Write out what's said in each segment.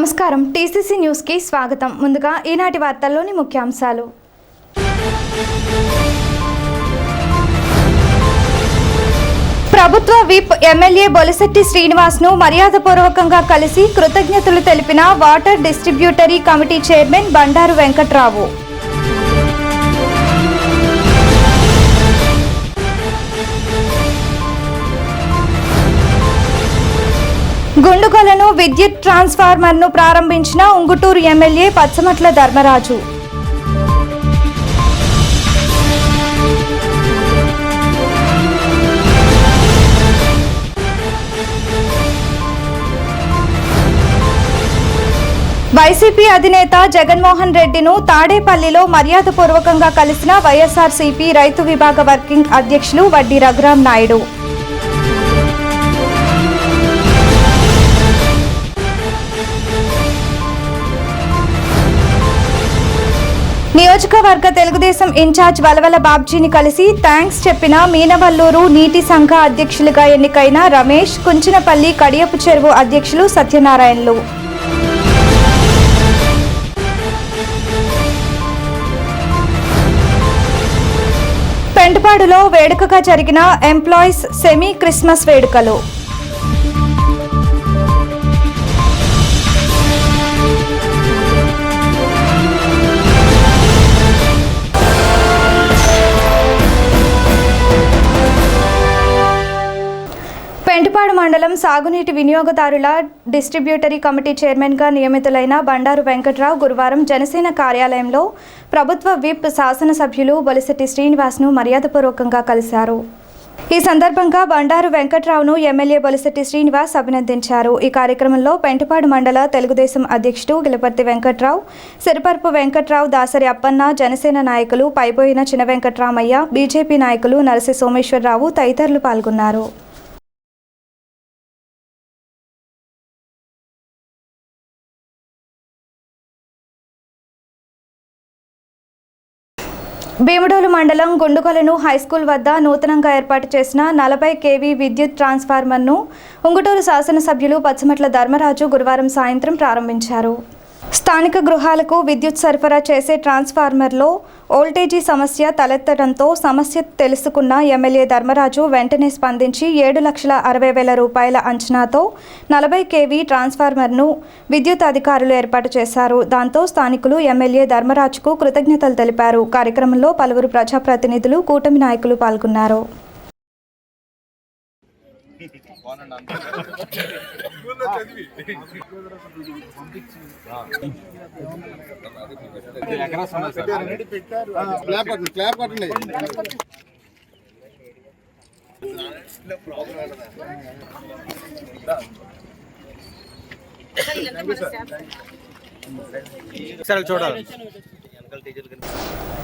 నమస్కారం TCC news కి స్వాగతం. ముందుగా ఈనాటి వార్తల్లోని ముఖ్యాంశాలు. ప్రభుత్వ విప్ ఎమ్మెల్యే బొలిశెట్టి శ్రీనివాస్ ను మర్యాదపూర్వకంగా కలిసి కృతజ్ఞతలు తెలిపిన water distributary committee chairman Bandaru Venkatrao. Gundugolanu విద్యుత్ ట్రాన్స్ఫార్మర్ను ప్రారంభించిన ఉంగుటూరు ఎమ్మెల్యే పచ్చమట్ల ధర్మరాజు. వైసీపీ అధినేత జగన్మోహన్ రెడ్డిను తాడేపల్లిలో మర్యాదపూర్వకంగా కలిసిన వైఎస్ఆర్సీపీ రైతు విభాగ వర్కింగ్ అధ్యక్షులు వడ్డీ రఘురాం నాయుడు. నియోజకవర్గ తెలుగుదేశం ఇన్ఛార్జ్ వలవల బాబ్జీని కలిసి థ్యాంక్స్ చెప్పిన మీనవల్లూరు నీటి సంఘ అధ్యక్షులుగా ఎన్నికైన రమేష్, కుంచినపల్లి కడియపు చెరువు అధ్యక్షులు సత్యనారాయణలు. పెంటపాడులో వేడుకగా జరిగిన ఎంప్లాయీస్ సెమీ క్రిస్మస్ వేడుకలు. పెంటపాడు మండలం సాగునీటి వినియోగదారుల డిస్ట్రిబ్యూటరీ కమిటీ చైర్మన్గా నియమితులైన బండారు వెంకట్రావు గురువారం జనసేన కార్యాలయంలో ప్రభుత్వ విప్ శాసనసభ్యులు బొలిశెట్టి శ్రీనివాస్ను మర్యాదపూర్వకంగా కలిశారు. ఈ సందర్భంగా బండారు వెంకట్రావును ఎమ్మెల్యే బొలిశెట్టి శ్రీనివాస్ అభినందించారు. ఈ కార్యక్రమంలో పెంటపాడు మండల తెలుగుదేశం అధ్యక్షుడు గిలపర్తి వెంకట్రావు, సిరిపర్పు వెంకట్రావు, దాసరి అప్పన్న, జనసేన నాయకులు పైపోయిన చిన్న వెంకట్రామయ్య, బీజేపీ నాయకులు నరసి సోమేశ్వరరావు తదితరులు పాల్గొన్నారు. భీమడోలు మండలం గుండుగొలను హైస్కూల్ వద్ద నూతనంగా ఏర్పాటు చేసిన 40 kV విద్యుత్ ట్రాన్స్ఫార్మర్ను ఉంగుటూరు శాసనసభ్యులు పచ్చమట్ల ధర్మరాజు గురువారం సాయంత్రం ప్రారంభించారు. స్థానిక గృహాలకు విద్యుత్ సరఫరా చేసే ట్రాన్స్ఫార్మర్లో వోల్టేజీ సమస్య తలెత్తడంతో సమస్య తెలుసుకున్న ఎమ్మెల్యే ధర్మరాజు వెంటనే స్పందించి 7,60,000 రూపాయల అంచనాతో 40 kV ట్రాన్స్ఫార్మర్ను విద్యుత్ అధికారులు ఏర్పాటు చేశారు. దాంతో స్థానికులు ఎమ్మెల్యే ధర్మరాజుకు కృతజ్ఞతలు తెలిపారు. కార్యక్రమంలో పలువురు ప్రజాప్రతినిధులు, కూటమి నాయకులు పాల్గొన్నారు.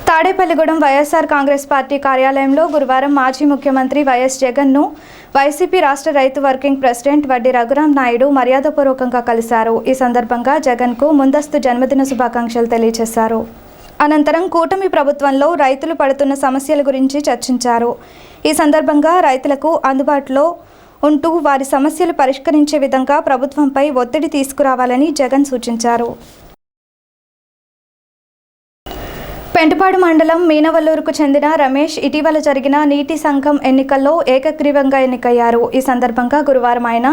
తాడేపల్లిగూడెం వైఎస్ఆర్ కాంగ్రెస్ పార్టీ కార్యాలయంలో గురువారం మాజీ ముఖ్యమంత్రి వైఎస్ జగన్ను వైసీపీ రాష్ట్ర రైతు వర్కింగ్ ప్రెసిడెంట్ వడ్డీ రఘురాం నాయుడు మర్యాదపూర్వకంగా కలిశారు. ఈ సందర్భంగా జగన్కు ముందస్తు జన్మదిన శుభాకాంక్షలు తెలియజేశారు. అనంతరం కూటమి ప్రభుత్వంలో రైతులు పడుతున్న సమస్యల గురించి చర్చించారు. ఈ సందర్భంగా రైతులకు అందుబాటులో ఉంటూ వారి సమస్యలు పరిష్కరించే విధంగా ప్రభుత్వంపై ఒత్తిడి తీసుకురావాలని జగన్ సూచించారు. పెంటపాడు మండలం మీనవల్లూరుకు చెందిన రమేష్ ఇటీవల జరిగిన నీటి సంఘం ఎన్నికల్లో ఏకగ్రీవంగా ఎన్నికయ్యారు. ఈ సందర్భంగా గురువారం ఆయన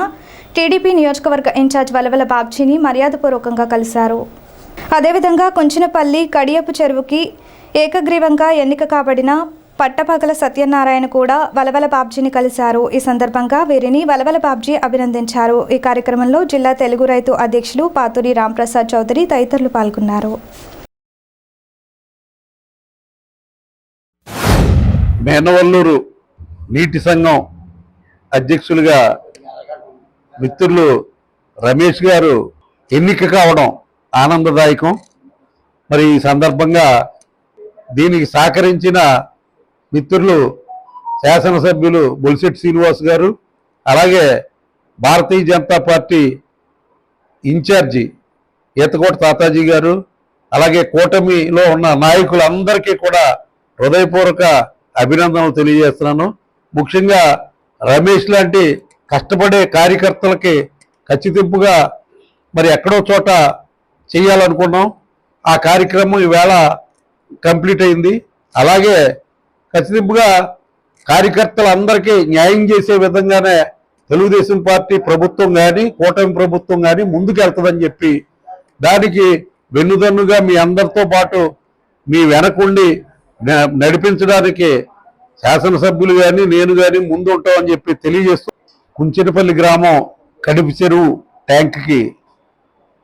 టీడీపీ నియోజకవర్గ ఇన్ఛార్జ్ వలవల బాబ్జీని మర్యాదపూర్వకంగా కలిశారు. అదేవిధంగా కుంచినపల్లి కడియపు చెరువుకి ఏకగ్రీవంగా ఎన్నిక కాబడిన పట్టపగల సత్యనారాయణ కూడా వలవల బాబ్జీని కలిశారు. ఈ సందర్భంగా వీరిని వలవల బాబ్జీ అభినందించారు. ఈ కార్యక్రమంలో జిల్లా తెలుగు రైతు అధ్యక్షులు పాతూరి రాంప్రసాద్ చౌదరి తదితరులు పాల్గొన్నారు. మేనవల్లూరు నీటి సంఘం అధ్యక్షులుగా మిత్రులు రమేష్ గారు ఎన్నిక కావడం ఆనందదాయకం. మరి ఈ సందర్భంగా దీనికి సహకరించిన మిత్రులు శాసనసభ్యులు బొలిశెట్టి శ్రీనివాస్ గారు, అలాగే భారతీయ జనతా పార్టీ ఇన్ఛార్జి ఈతకోట తాతాజీ గారు, అలాగే కూటమిలో ఉన్న నాయకులందరికీ కూడా హృదయపూర్వక అభినందనలు తెలియజేస్తున్నాను. ముఖ్యంగా రమేష్ లాంటి కష్టపడే కార్యకర్తలకి ఖచ్చితంగా మరి ఎక్కడో చోట చేయాలనుకున్నాం. ఆ కార్యక్రమం ఈవేళ కంప్లీట్ అయింది. అలాగే ఖచ్చితంగా కార్యకర్తలందరికీ న్యాయం చేసే విధంగానే తెలుగుదేశం పార్టీ ప్రభుత్వం కానీ కూటమి ప్రభుత్వం కానీ ముందుకు వెళ్తుందని చెప్పి దానికి వెన్నుదన్నుగా మీ అందరితో పాటు మీ వెనకుండి నడిపించడానికి శాసనసభ్యులు కానీ నేను కానీ ముందు ఉంటామని చెప్పి తెలియజేస్తూ కుంచెనపల్లి గ్రామం కడిపి చెరువు ట్యాంక్కి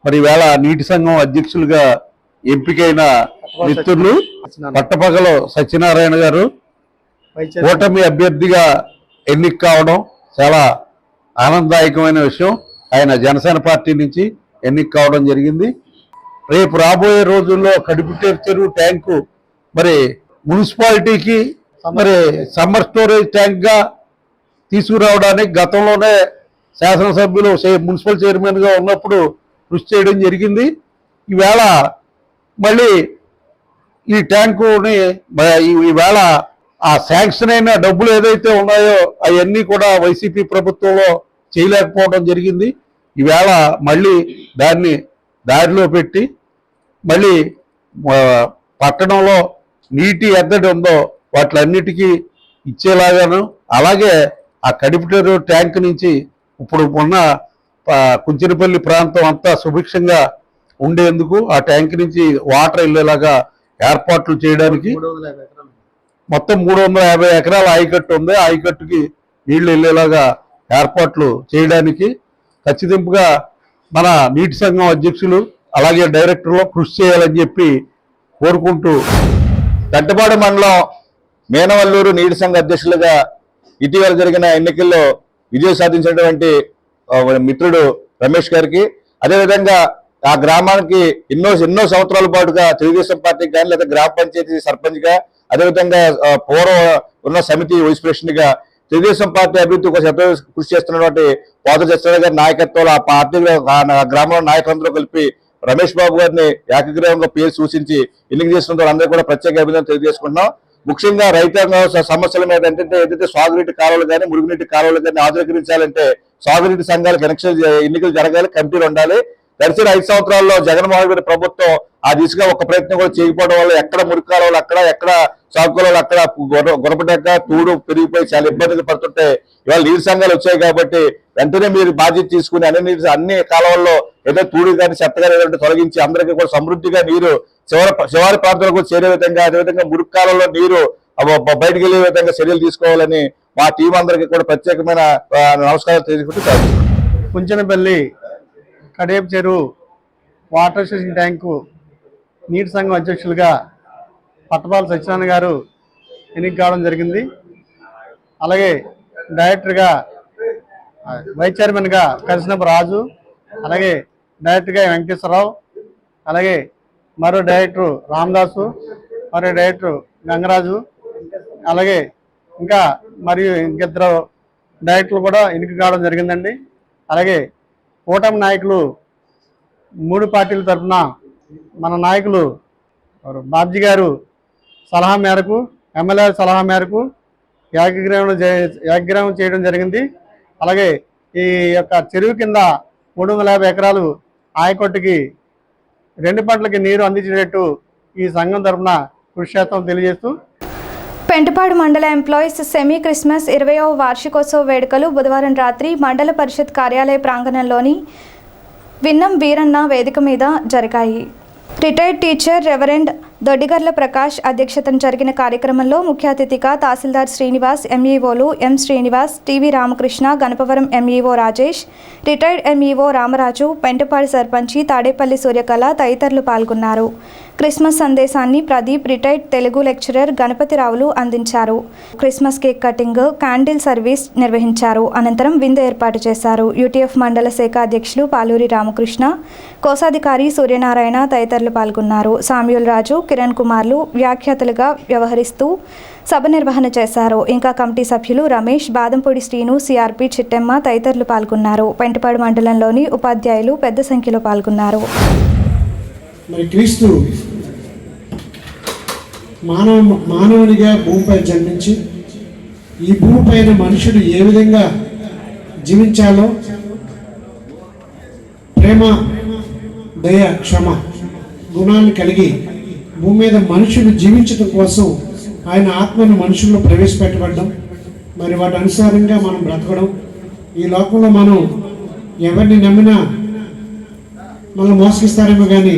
మరి ఈవేళ నీటి సంఘం అధ్యక్షులుగా ఎంపికైన మిత్రులు పట్టపగలు సత్యనారాయణ గారు కూటమి అభ్యర్థిగా ఎన్నిక కావడం చాలా ఆనందదాయకమైన విషయం. ఆయన జనసేన పార్టీ నుంచి ఎన్నిక కావడం జరిగింది. రేపు రాబోయే రోజుల్లో కడిపి చెరువు ట్యాంకు మరి మున్సిపాలిటీకి మరి సమ్మర్ స్టోరేజ్ ట్యాంక్ గా తీసుకురావడానికి గతంలోనే శాసనసభ్యులు మున్సిపల్ చైర్మన్ గా ఉన్నప్పుడు కృషి చేయడం జరిగింది. ఈవేళ మళ్ళీ ఈ ట్యాంకుని ఈవేళ ఆ శాంక్షన్ అయిన డబ్బులు ఏదైతే ఉన్నాయో అవన్నీ కూడా వైసీపీ ప్రభుత్వంలో చేయలేకపోవడం జరిగింది. ఈవేళ మళ్ళీ దాన్ని దారిలో పెట్టి మళ్ళీ పట్టణంలో నీటి ఎద్దడి ఉందో వాటిలన్నిటికీ ఇచ్చేలాగాను, అలాగే ఆ కడిపిటేరు ట్యాంక్ నుంచి ఇప్పుడు ఉన్న కుంచెనపల్లి ప్రాంతం అంతా సుభిక్షంగా ఉండేందుకు ఆ ట్యాంక్ నుంచి వాటర్ వెళ్ళేలాగా ఏర్పాట్లు చేయడానికి మొత్తం 350 ఎకరాల ఆయకట్టు ఉంది. ఆయకట్టుకి నీళ్లు వెళ్ళేలాగా ఏర్పాట్లు చేయడానికి ఖచ్చితంగా మన నీటి సంఘం అధ్యక్షులు అలాగే డైరెక్టర్లు కృషి చేయాలని చెప్పి కోరుకుంటూ పెంటపాడు మండలం మేనవల్లూరు నీటి సంఘ అధ్యక్షులుగా ఇటీవల జరిగిన ఎన్నికల్లో విజయం సాధించినటువంటి మిత్రుడు రమేష్ గారికి, అదేవిధంగా ఆ గ్రామానికి ఎన్నో సంవత్సరాల పాటుగా తెలుగుదేశం పార్టీకి కానీ లేదా గ్రామ పంచాయతీ సర్పంచ్ గా, అదేవిధంగా పూర్వం ఉన్న సమితి వైస్ ప్రెసిడెంట్ గా తెలుగుదేశం పార్టీ అభివృద్ధి కోసం ఎంతో కృషి చేస్తున్నటువంటి పోత సత్యనారాయణ గారి నాయకత్వంలో ఆ పార్టీలో గ్రామంలో నాయకులందరూ కలిపి రమేష్ బాబు గారిని ఏకగ్రీవంగా పేరు సూచించి ఎన్నిక చేసిన వాళ్ళందరూ కూడా ప్రత్యేక అభినందనలు తెలియజేసుకుంటున్నాం. ముఖ్యంగా రైతాంగ సమస్యల మీద ఏంటంటే ఏదైతే సాగునీటి కాలువలు కానీ మురుగునీటి కాలువలు కానీ ఆధునీకరించాలంటే సాగునీటి సంఘాలకు ఎన్నికలు జరగాలి, కమిటీలు ఉండాలి. గడిచిన 5 సంవత్సరాల్లో జగన్మోహన్ రెడ్డి ప్రభుత్వం ఆ దిశగా ఒక ప్రయత్నం కూడా చేయకపోవడం వల్ల ఎక్కడ మురికి కాలువలు ఎక్కడ సాగు కాలువలు అక్కడ గురపడక తూడు పెరిగిపోయి చాలా ఇబ్బందులు పడుతుంటే ఇవాళ నీటి సంఘాలు వచ్చాయి కాబట్టి వెంటనే మీరు బాధ్యత తీసుకుని అన్ని కాలువల్లో ఏదో తూడు కానీ చెత్త కానీ ఏదంటే తొలగించి అందరికీ కూడా సమృద్ధిగా నీరు శివారి ప్రాంతాలకు కూడా చేరే విధంగా, అదేవిధంగా మురికి కాలంలో నీరు బయటకు వెళ్లే విధంగా చర్యలు తీసుకోవాలని మా టీం అందరికీ కూడా ప్రత్యేకమైన నమస్కారాలు తెలియజేసుకుంటూ కుంచెనపల్లి కడేపు చెరువు వాటర్ స్టేషన్ ట్యాంకు నీటి సంఘం అధ్యక్షులుగా పట్టపాల సత్యనారాయణ గారు ఎన్నిక కావడం జరిగింది. అలాగే డైరెక్టర్గా వైస్ చైర్మన్గా కరిసినపు రాజు, అలాగే డైరెక్టర్గా వెంకటేశ్వరరావు, అలాగే మరో డైరెక్టర్ రామదాసు, మరో డైరెక్టర్ గంగరాజు, అలాగే ఇంకా మరియు ఇంకిద్దరు డైరెక్టర్లు కూడా ఎన్నిక కావడం జరిగిందండి. అలాగే కూటమి నాయకులు 3 పార్టీల తరఫున మన నాయకులు బాబ్జీ గారు సలహా మేరకు, ఎమ్మెల్యే సలహా మేరకు ఏకగ్రీవం చేయడం జరిగింది. అలాగే ఈ యొక్క చెరువు కింద 350 ఎకరాలు ఆయకట్టుకి 2 పంటలకి నీరు అందించేటట్టు ఈ సంఘం తరఫున కృషి చేస్తాం తెలియజేస్తూ పెంటపాడు మండల ఎంప్లాయీస్ సెమీ క్రిస్మస్ 20వ వార్షికోత్సవ వేడుకలు బుధవారం రాత్రి మండల పరిషత్ కార్యాలయ ప్రాంగణంలోని విన్నం వీరన్న వేదిక మీద జరిగాయి. Retired teacher reverend Doddigarla Prakash అధ్యక్షతన జరిగిన కార్యక్రమంలో ముఖ్య అతిథిగా తహసీల్దార్ శ్రీనివాస్, ఎంఈఓలు M Srinivas, TV Ramakrishna, Ganapavaram MEO Rajesh, retired MEO Ramaraju, Pentapadu సర్పంచి తాడేపల్లి సూర్యకళ తదితరులు పాల్గొన్నారు. క్రిస్మస్ సందేశాన్ని ప్రదీప్, రిటైర్డ్ తెలుగు లెక్చరర్ గణపతిరావులు అందించారు. Christmas cake cutting, candle service నిర్వహించారు. అనంతరం విందు ఏర్పాటు చేశారు. యూటీఎఫ్ మండల శాఖ అధ్యక్షులు పాలూరి రామకృష్ణ, కోశాధికారి సూర్యనారాయణ తదితరులు పాల్గొన్నారు. సామ్యూల్ రాజు, కిరణ్ కుమార్లు వ్యాఖ్యాతలుగా వ్యవహరిస్తూ సభ నిర్వహణ చేశారు. ఇంకా కమిటీ సభ్యులు రమేష్, బాదంపూడి శ్రీను, సిఆర్పి చిట్టెమ్మ తదితరులు పాల్గొన్నారు. పెంటపాడు మండలంలోని ఉపాధ్యాయులు పెద్ద సంఖ్యలో పాల్గొన్నారు. మరి క్రీస్తు మానవునిగా భూమిపై జన్మించి ఈ భూమిపైన మనుషుడు ఏ విధంగా జీవించాలో, ప్రేమ దయ, క్షమ గుణాలను కలిగి భూమి మీద మనుషులు జీవించడం కోసం ఆయన ఆత్మను మనుషుల్లో ప్రవేశపెట్టబడ్డం, మరి వాటి అనుసారంగా మనం బ్రతకడం. ఈ లోకంలో మనం ఎవరిని నమ్మినా మనల్ని మోసగిస్తారేమో కానీ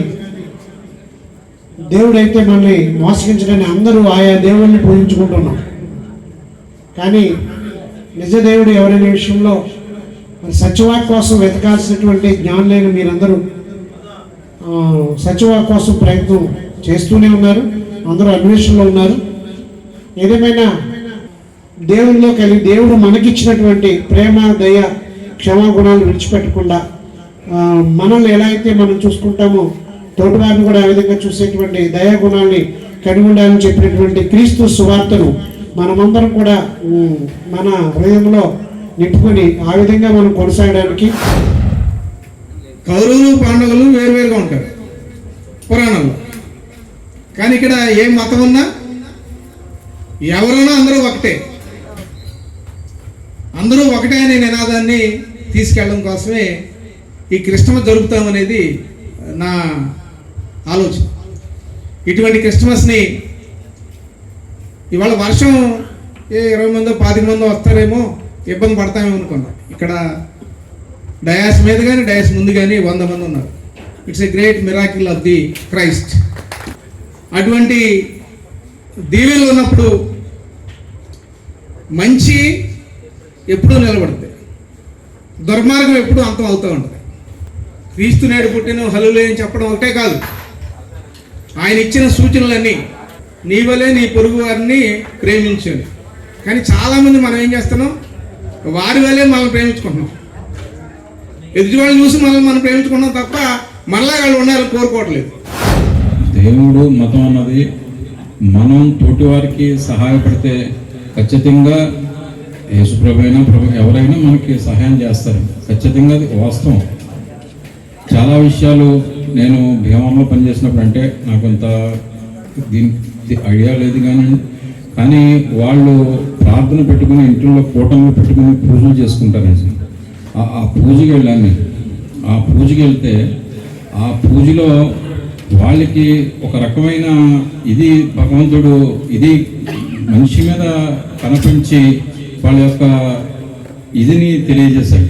దేవుడైతే మనల్ని మోసగించడానికి అందరూ ఆయా దేవుళ్ళని పూజించుకుంటున్నాం. కానీ నిజ దేవుడు ఎవరనే విషయంలో మరి సత్యవాక్ కోసం వెతకాల్సినటువంటి జ్ఞానులైన మీరందరూ సత్యవాక్ కోసం ప్రయత్నం చేస్తూనే ఉన్నారు, అందరూ అన్వేషణలో ఉన్నారు. ఏదేమైనా దేవుల్లో కలిగి దేవుడు మనకిచ్చినటువంటి ప్రేమ, దయ, క్షమాగుణాలు విడిచిపెట్టకుండా మనల్ని ఎలా అయితే మనం చూసుకుంటామో తోటివారిని కూడా ఆ విధంగా చూసేటువంటి దయాగుణాలని కలిగి ఉండాలని చెప్పినటువంటి క్రీస్తు సువార్తను మనమందరం కూడా మన హృదయంలో నింపుకొని ఆ విధంగా మనం కొనసాగడానికి. కౌరవులు పాండవులు వేరువేరుగా ఉంటారు పురాణంలో, కానీ ఇక్కడ ఏ మతం ఉన్నా ఎవరైనా అందరూ ఒకటే, అందరూ ఒకటే అనే నినాదాన్ని తీసుకెళ్ళడం కోసమే ఈ క్రిస్టమస్ జరుపుతామనేది నా ఆలోచన. ఇటువంటి క్రిస్టమస్ని ఇవాళ వర్షం 20 మందో 25 మందో వస్తారేమో, ఇబ్బంది పడతామేమో అనుకున్నాం. ఇక్కడ డయాస్ మీద కానీ డయాస్ ముందు కానీ 100 మంది ఉన్నారు. It's a great miracle of the Christ. అటువంటి దీవెనలు ఉన్నప్పుడు మంచి ఎప్పుడూ నిలబడుతుంది, దుర్మార్గం ఎప్పుడూ అంతం అవుతూ ఉంటుంది. క్రీస్తు నాడు పుట్టిన హల్లెలూయా అని చెప్పడం ఒకటే కాదు, ఆయన ఇచ్చిన సూచనలన్నీ నీ వలే నీ పొరుగు వారిని ప్రేమించండి. కానీ చాలామంది మనం ఏం చేస్తున్నాం, వారి వలే మనల్ని ప్రేమించుకుంటున్నాం, ఎదుటి వాళ్ళని చూసి మనల్ని మనం ప్రేమించుకున్నాం తప్ప మనలా వాళ్ళు ఉండాలని కోరుకోవట్లేదు. దేవుడు మతం అన్నది మనం తోటి వారికి సహాయపడితే ఖచ్చితంగా యేసుప్రభు అయినా ఎవరైనా మనకి సహాయం చేస్తారు, ఖచ్చితంగా అది వాస్తవం. చాలా విషయాలు నేను భీమంలో పనిచేసినప్పుడు, అంటే నాకు ఇంత దీనికి ఐడియా లేదు కానీ వాళ్ళు ప్రార్థన పెట్టుకుని ఇంట్లో కూటంలో పెట్టుకుని పూజలు చేసుకుంటారు. ఆ పూజకి వెళ్ళాను నేను. ఆ పూజకి వెళ్తే ఆ పూజలో వాళ్ళకి ఒక రకమైన ఇది భగవంతుడు ఇది మనిషి మీద కనిపించి వాళ్ళ యొక్క ఇదిని తెలియజేశాడు.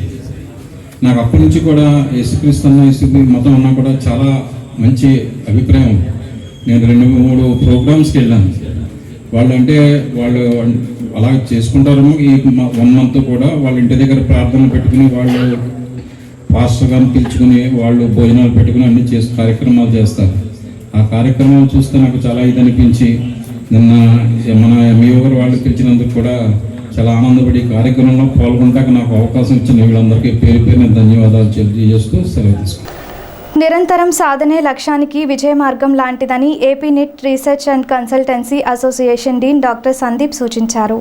నాకు అప్పటి నుంచి కూడా యేసుక్రీస్తు అన్న యేసుక్రీస్తు మతం అన్నా కూడా చాలా మంచి అభిప్రాయం. నేను 2-3 ప్రోగ్రామ్స్కి వెళ్ళాను. వాళ్ళు అలా చేసుకుంటారేమో. ఈ 1 మంత్ కూడా వాళ్ళ ఇంటి దగ్గర ప్రార్థన పెట్టుకుని వాళ్ళు పాస్టర్ గారిని పిలుచుకుని వాళ్ళు భోజనాలు పెట్టుకుని అన్ని కార్యక్రమాలు చేస్తారు. ఆ కార్యక్రమాలు చూస్తే నాకు చాలా ఇది అనిపించి నిన్న మన ఎంఈఓ గారు వాళ్ళు పిలిచినందుకు కూడా చాలా ఆనందపడి కార్యక్రమంలో పాల్గొంటాక నాకు అవకాశం ఇచ్చిన వీళ్ళందరికీ పేరు పేరున ధన్యవాదాలు తెలియజేస్తూ సెలవు తీసుకుంటాను. నిరంతరం సాధనే లక్ష్యానికి విజయ మార్గం లాంటిదని AP NIT research and consultancy association dean doctor Sandeep సూచించారు.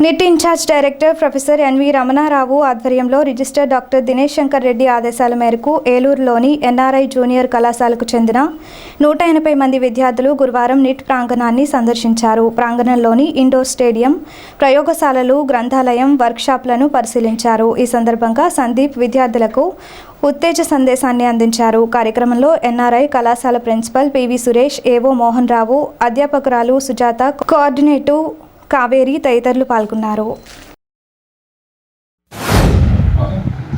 NIT in-charge director professor NV Ramana Rao ఆధ్వర్యంలో రిజిస్టర్ డాక్టర్ దినేష్ శంకర్ రెడ్డి ఆదేశాల మేరకు ఏలూరులోని ఎన్ఆర్ఐ జూనియర్ కళాశాలకు చెందిన 180 మంది విద్యార్థులు గురువారం నిట్ ప్రాంగణాన్ని సందర్శించారు. ప్రాంగణంలోని ఇండోర్ స్టేడియం, ప్రయోగశాలలు, గ్రంథాలయం, వర్క్షాప్లను పరిశీలించారు. ఈ సందర్భంగా సందీప్ విద్యార్థులకు ఉత్తేజ సందేశాన్ని అందించారు. కార్యక్రమంలో ఎన్ఆర్ఐ కళాశాల ప్రిన్సిపల్ పివి సురేష్, ఏవో మోహన్ రావు, అధ్యాపకురాలు సుజాత, కోఆర్డినేటివ్ కావేరి తదితరులు పాల్గొన్నారు.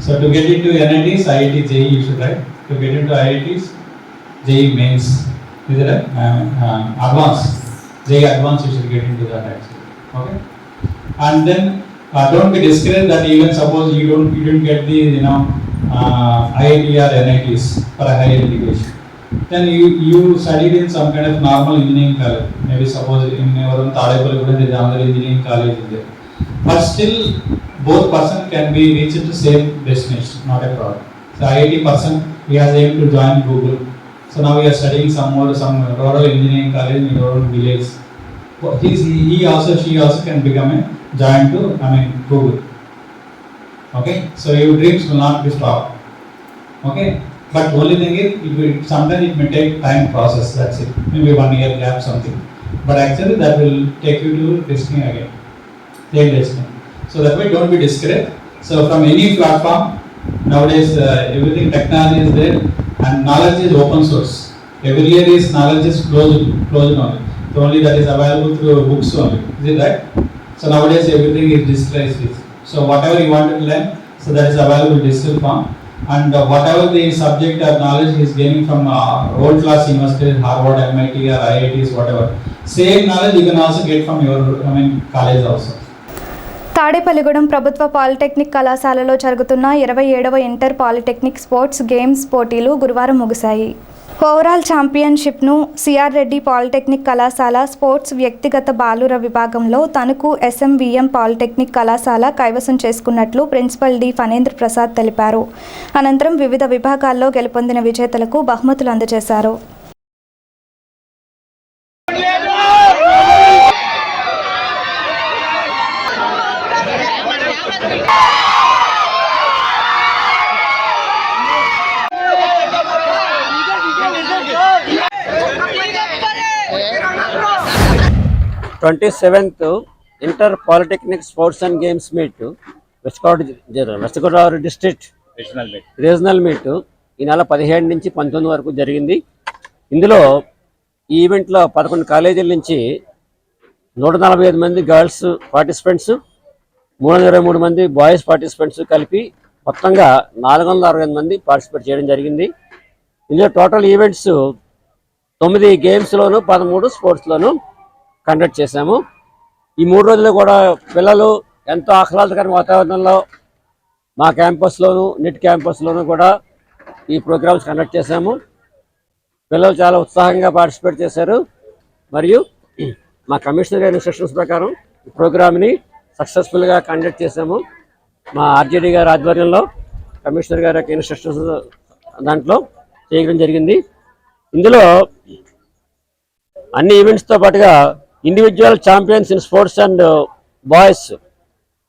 So to get into NITs, IIT, JEE you should write. To get into IITs, JEE mains. Is it advanced? JEE advanced you should get into that actually. Okay. And then don't be discouraged that even suppose you didn't get the IIT or NITs for a higher education. Then you studied in some kind of normal engineering college. Maybe suppose in our Tadepalli there is another engineering college there. But still, both person can be reached to same destination, not a problem. So IIT person, we are able to join Google. So now we are studying some rural engineering college in rural village. He also, she also can become a join to Google. Okay, so your dreams will not be stopped. Okay. But only thing is, sometimes it may take time process, that's it. Maybe 1 year gap, something. But actually that will take you to destiny again. Same destiny. So that way don't be discouraged. So from any platform, Nowadays, everything technology is there and knowledge is open source. Every year is knowledge is closed knowledge. So only that is available through books only. Is it right? So nowadays everything is digitalized. So whatever you want to learn, so that is available in digital form. And whatever the subject or knowledge he is gaining from world class universities, Harvard, MIT or IITs, whatever, same knowledge you can also get from your college also. Tadepalligudem ప్రభుత్వ polytechnic కళాశాలలో జరుగుతున్న 27వ inter polytechnic sports games పోటీలు గురువారం ముగిశాయి. Overall ఛాంపియన్షిప్ను CR Reddy polytechnic కళాశాల sports వ్యక్తిగత బాలుర విభాగంలో తణుకు ఎస్ఎంవిఎం పాలిటెక్నిక్ కళాశాల కైవసం చేసుకున్నట్లు ప్రిన్సిపల్ డి ఫణేంద్ర ప్రసాద్ తెలిపారు. అనంతరం వివిధ విభాగాల్లో గెలుపొందిన విజేతలకు బహుమతులు అందజేశారు. Inter polytechnic sports and games meet west Godavari district regional meet ఈ నెల 17 నుంచి 19 వరకు జరిగింది. ఇందులో ఈ ఈవెంట్లో 11 కాలేజీల నుంచి 145 మంది గర్ల్స్ పార్టిసిపెంట్స్, 323 మంది బాయ్స్ పార్టిసిపెంట్స్ కలిపి మొత్తంగా 465 మంది పార్టిసిపేట్ చేయడం జరిగింది. ఇందులో టోటల్ ఈవెంట్స్ 9 గేమ్స్లోను 13 స్పోర్ట్స్లోను కండక్ట్ చేశాము. ఈ 3 రోజులు కూడా పిల్లలు ఎంతో ఆహ్లాదకర వాతావరణంలో మా క్యాంపస్లోను నెట్ క్యాంపస్లోను కూడా ఈ ప్రోగ్రామ్స్ కండక్ట్ చేశాము. పిల్లలు చాలా ఉత్సాహంగా పార్టిసిపేట్ చేశారు. మరియు మా కమిషనర్ గారి ఇన్స్ట్రక్షన్స్ ప్రకారం ఈ ప్రోగ్రామ్ని సక్సెస్ఫుల్గా కండక్ట్ చేశాము. మా ఆర్జేడీ గారి ఆధ్వర్యంలో కమిషనర్ గారి యొక్క ఇన్స్ట్రక్షన్స్ దాంట్లో చేయడం జరిగింది. ఇందులో అన్ని ఈవెంట్స్తో పాటుగా individual champions in sports and boys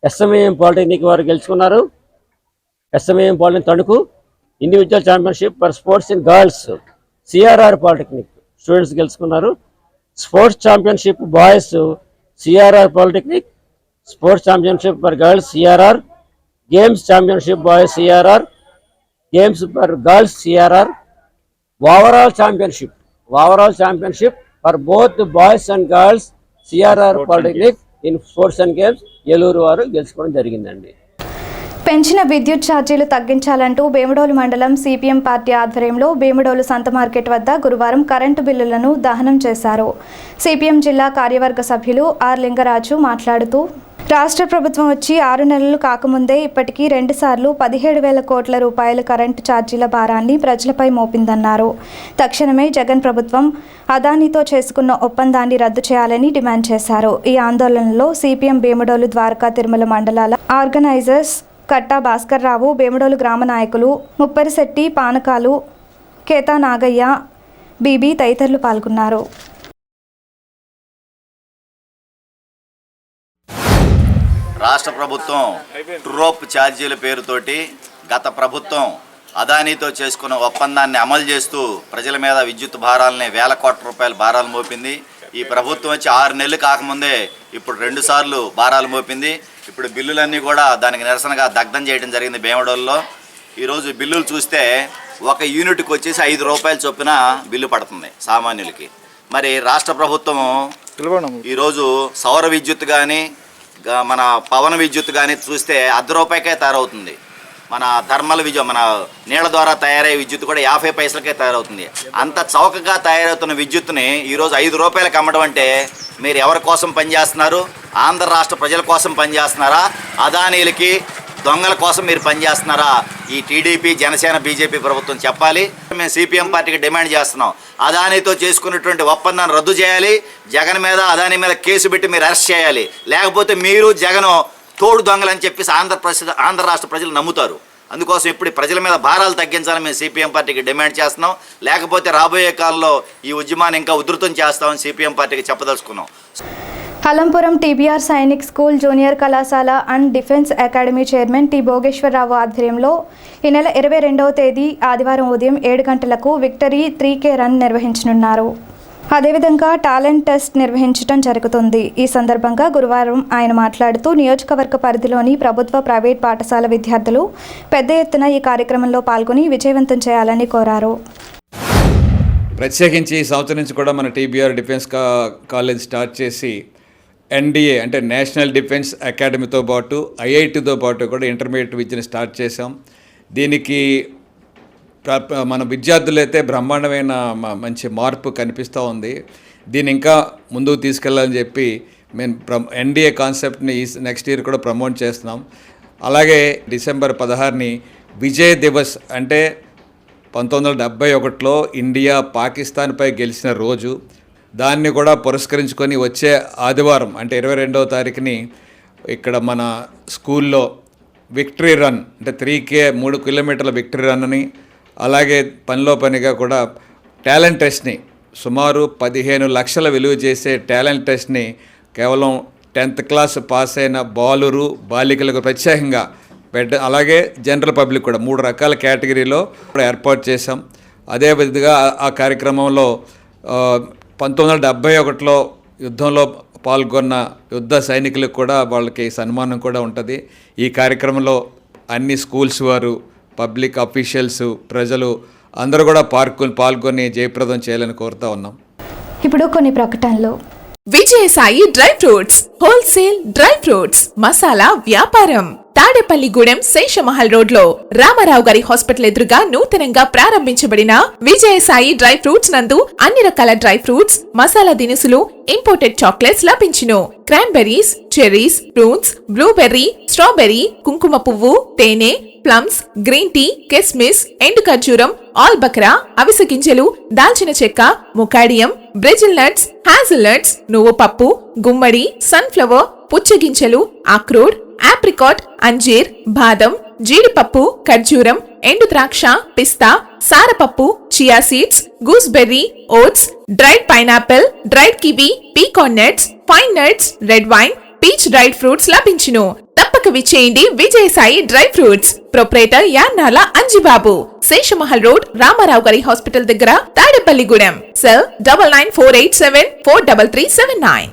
SMAM polytechnic వారు గెలుచుకున్నారు. SMAM polytechnic Tanuku individual championship for sports in girls CRR polytechnic students గెలుచుకున్నారు. Sports championship boys CRR polytechnic, sports championship for girls CRR, games championship boys CRR, games for girls CRR, overall championship for both boys and girls CRR polytechnic in sports and games Eluru వారు గెలుచుకోవడం జరిగిందండి. పెంచిన విద్యుత్ ఛార్జీలు తగ్గించాలంటూ భీమడోలు మండలం CPM party ఆధ్వర్యంలో భీమడోలు సంత market వద్ద గురువారం కరెంటు బిల్లులను దహనం చేశారు. సిపిఎం జిల్లా కార్యవర్గ సభ్యులు ఆర్ లింగరాజు మాట్లాడుతూ రాష్ట్ర ప్రభుత్వం వచ్చి 6 నెలలు కాకముందే ఇప్పటికీ 2 సార్లు 17,000 కోట్ల రూపాయల కరెంటు ఛార్జీల భారాన్ని ప్రజలపై మోపిందన్నారు. తక్షణమే జగన్ ప్రభుత్వం అదానీతో చేసుకున్న ఒప్పందాన్ని రద్దు చేయాలని డిమాండ్ చేశారు. ఈ ఆందోళనలో సిపిఎం భీమడోలు ద్వారకా తిరుమల మండలాల ఆర్గనైజర్స్ కట్టా భాస్కర్ రావు, భీమడోలు గ్రామ నాయకులు ముప్పరిశెట్టి, పానకాలు, కేతా నాగయ్య, బీబీ తదితరులు పాల్గొన్నారు. రాష్ట్ర ప్రభుత్వం ట్రోప్ ఛార్జీల పేరుతోటి గత ప్రభుత్వం అదానీతో చేసుకున్న ఒప్పందాన్ని అమలు చేస్తూ ప్రజల మీద విద్యుత్ భారాలని 1,000 కోట్ల రూపాయల భారాలు మోపింది. ఈ ప్రభుత్వం వచ్చి 6 నెలలు కాకముందే ఇప్పుడు 2 సార్లు భారాలు మోపింది. ఇప్పుడు బిల్లులన్నీ కూడా దానికి నిరసనగా దగ్ధం చేయడం జరిగింది భీమడోల్లో. ఈరోజు బిల్లులు చూస్తే ఒక యూనిట్కి వచ్చేసి 5 రూపాయల చొప్పున బిల్లు పడుతుంది సామాన్యులకి. మరి రాష్ట్ర ప్రభుత్వం ఈరోజు సౌర విద్యుత్ కానీ మన పవన విద్యుత్ కానీ చూస్తే 1/2 రూపాయికే తయారవుతుంది. మన థర్మల్ విద్యుత్, మన నీళ్ళ ద్వారా తయారయ్యే విద్యుత్ కూడా 50 పైసలకే తయారవుతుంది. అంత చౌకగా తయారవుతున్న విద్యుత్తుని ఈరోజు 5 రూపాయలకు అమ్మడం అంటే మీరు ఎవరి కోసం పనిచేస్తున్నారు? ఆంధ్ర రాష్ట్ర ప్రజల కోసం పనిచేస్తున్నారా? అదానీలకి దొంగల కోసం మీరు పనిచేస్తున్నారా? ఈ టీడీపీ, జనసేన, బీజేపీ ప్రభుత్వం చెప్పాలి. మేము సిపిఎం పార్టీకి డిమాండ్ చేస్తున్నాం. అదానీతో చేసుకున్నటువంటి ఒప్పందాన్ని రద్దు చేయాలి. జగన్ మీద, అదానీ మీద కేసు పెట్టి మీరు అరెస్ట్ చేయాలి. లేకపోతే మీరు జగన్ తోడు దొంగలని చెప్పేసి ఆంధ్ర రాష్ట్ర ప్రజలు నమ్ముతారు. అందుకోసం ఇప్పుడు ప్రజల మీద భారాలు తగ్గించాలని మేము సిపిఎం పార్టీకి డిమాండ్ చేస్తున్నాం. లేకపోతే రాబోయే కాలంలో ఈ ఉద్యమాన్ని ఇంకా ఉధృతం చేస్తామని సిపిఎం పార్టీకి చెప్పదలుచుకున్నాం. Alampuram TBR Sainik school junior కళాశాల and defence academy chairman T Bhogeswara Rao ఆధ్వర్యంలో ఈ నెల 22వ తేదీ ఆదివారం ఉదయం 7 గంటలకు విక్టరీ 3K రన్ నిర్వహించనున్నారు. అదేవిధంగా టాలెంట్ టెస్ట్ నిర్వహించడం జరుగుతుంది. ఈ సందర్భంగా గురువారం ఆయన మాట్లాడుతూ నియోజకవర్గ పరిధిలోని ప్రభుత్వ, ప్రైవేట్ పాఠశాల విద్యార్థులు పెద్ద ఎత్తున ఈ కార్యక్రమంలో పాల్గొని విజయవంతం చేయాలని కోరారు. ప్రత్యేకించి ఈ సంవత్సరం నుంచి కూడా మన టీబీఆర్ డిఫెన్స్ కాలేజ్ స్టార్ట్ చేసి ఎన్డీఏ అంటే నేషనల్ డిఫెన్స్ అకాడమీతో పాటు ఐఐటితో పాటు కూడా ఇంటర్మీడియట్ విద్యను స్టార్ట్ చేసాం. దీనికి మన విద్యార్థులైతే బ్రహ్మాండమైన మంచి మార్పు కనిపిస్తూ ఉంది. దీన్ని ఇంకా ముందుకు తీసుకెళ్ళాలని చెప్పి మేము ఎన్డీఏ కాన్సెప్ట్ని నెక్స్ట్ ఇయర్ కూడా ప్రమోట్ చేస్తున్నాం. అలాగే డిసెంబర్ 16ని విజయ్ దివస్ అంటే 1971లో ఇండియా పాకిస్తాన్పై గెలిచిన రోజు, దాన్ని కూడా పురస్కరించుకొని వచ్చే ఆదివారం అంటే 22వ తారీఖుని ఇక్కడ మన స్కూల్లో విక్టరీ రన్ అంటే 3 కిలోమీటర్ల విక్టరీ రన్ అని, అలాగే పనిలో పనిగా కూడా టాలెంట్ టెస్ట్ని సుమారు 15 లక్షల విలువ చేసే టాలెంట్ టెస్ట్ని కేవలం 10th క్లాస్ పాస్ అయిన బాలికలకు ప్రత్యేకంగా అలాగే జనరల్ పబ్లిక్ కూడా 3 రకాల కేటగిరీలో ఏర్పాటు చేశాం. అదేవిధంగా ఆ కార్యక్రమంలో 1971లో యుద్ధంలో పాల్గొన్న యుద్ధ సైనికులకు కూడా వాళ్ళకి సన్మానం కూడా ఉంటుంది. ఈ కార్యక్రమంలో అన్ని స్కూల్స్ వారు, పబ్లిక్ అఫీషియల్స్, ప్రజలు అందరూ కూడా పాల్గొని జయప్రదం చేయాలని కోరుతా ఉన్నాం. ఇప్పుడు కొన్ని ప్రకటనలు. Vijayasai dry fruits wholesale dry fruits masala వ్యాపారం తాడేపల్లిగూడెం శేషమహల్ రోడ్ లో రామారావు గారి హాస్పిటల్ ఎదురుగా నూతనంగా ప్రారంభించబడిన విజయసాయి డ్రై ఫ్రూట్స్ నందు అన్ని రకాల డ్రై ఫ్రూట్స్, మసాలా దినుసులు, ఇంపోర్టెడ్ చాక్లెట్స్ లభించును. Cranberries, cherries, prunes, blueberry, strawberry, కుంకుమ పువ్వు, తేనె, ప్లమ్స్, గ్రీన్ టీ, కిస్మిస్, ఎండు ఖర్జూరం, ఆల్ బక్రా, అవిసె గింజలు, దాల్చిన చెక్క, ముకాడియం, బ్రెజిల్ నట్స్, హ్యాజిల్ నట్స్, నువ్వు పప్పు, గుమ్మడి, సన్ఫ్లవర్, పుచ్చగింజలు, అక్రోడ్, ఆప్రికాట్, అంజీర్, బాదం, జీడిపప్పు, ఖర్జూరం, ఎండు ద్రాక్ష, పిస్తా, సారపప్పు, chia seeds, gooseberry, oats, dried pineapple, dried kiwi, pecan nuts, fine nuts, red wine, peach dried fruits లభించును. తప్పక విచ్చేయండి Vijayasai dry fruits. Proprietor Yannala Anjibabu, Seshamahal road, Rama Rao గారి హాస్పిటల్ దగ్గర, Tadepalligudem. Cell 9948743379.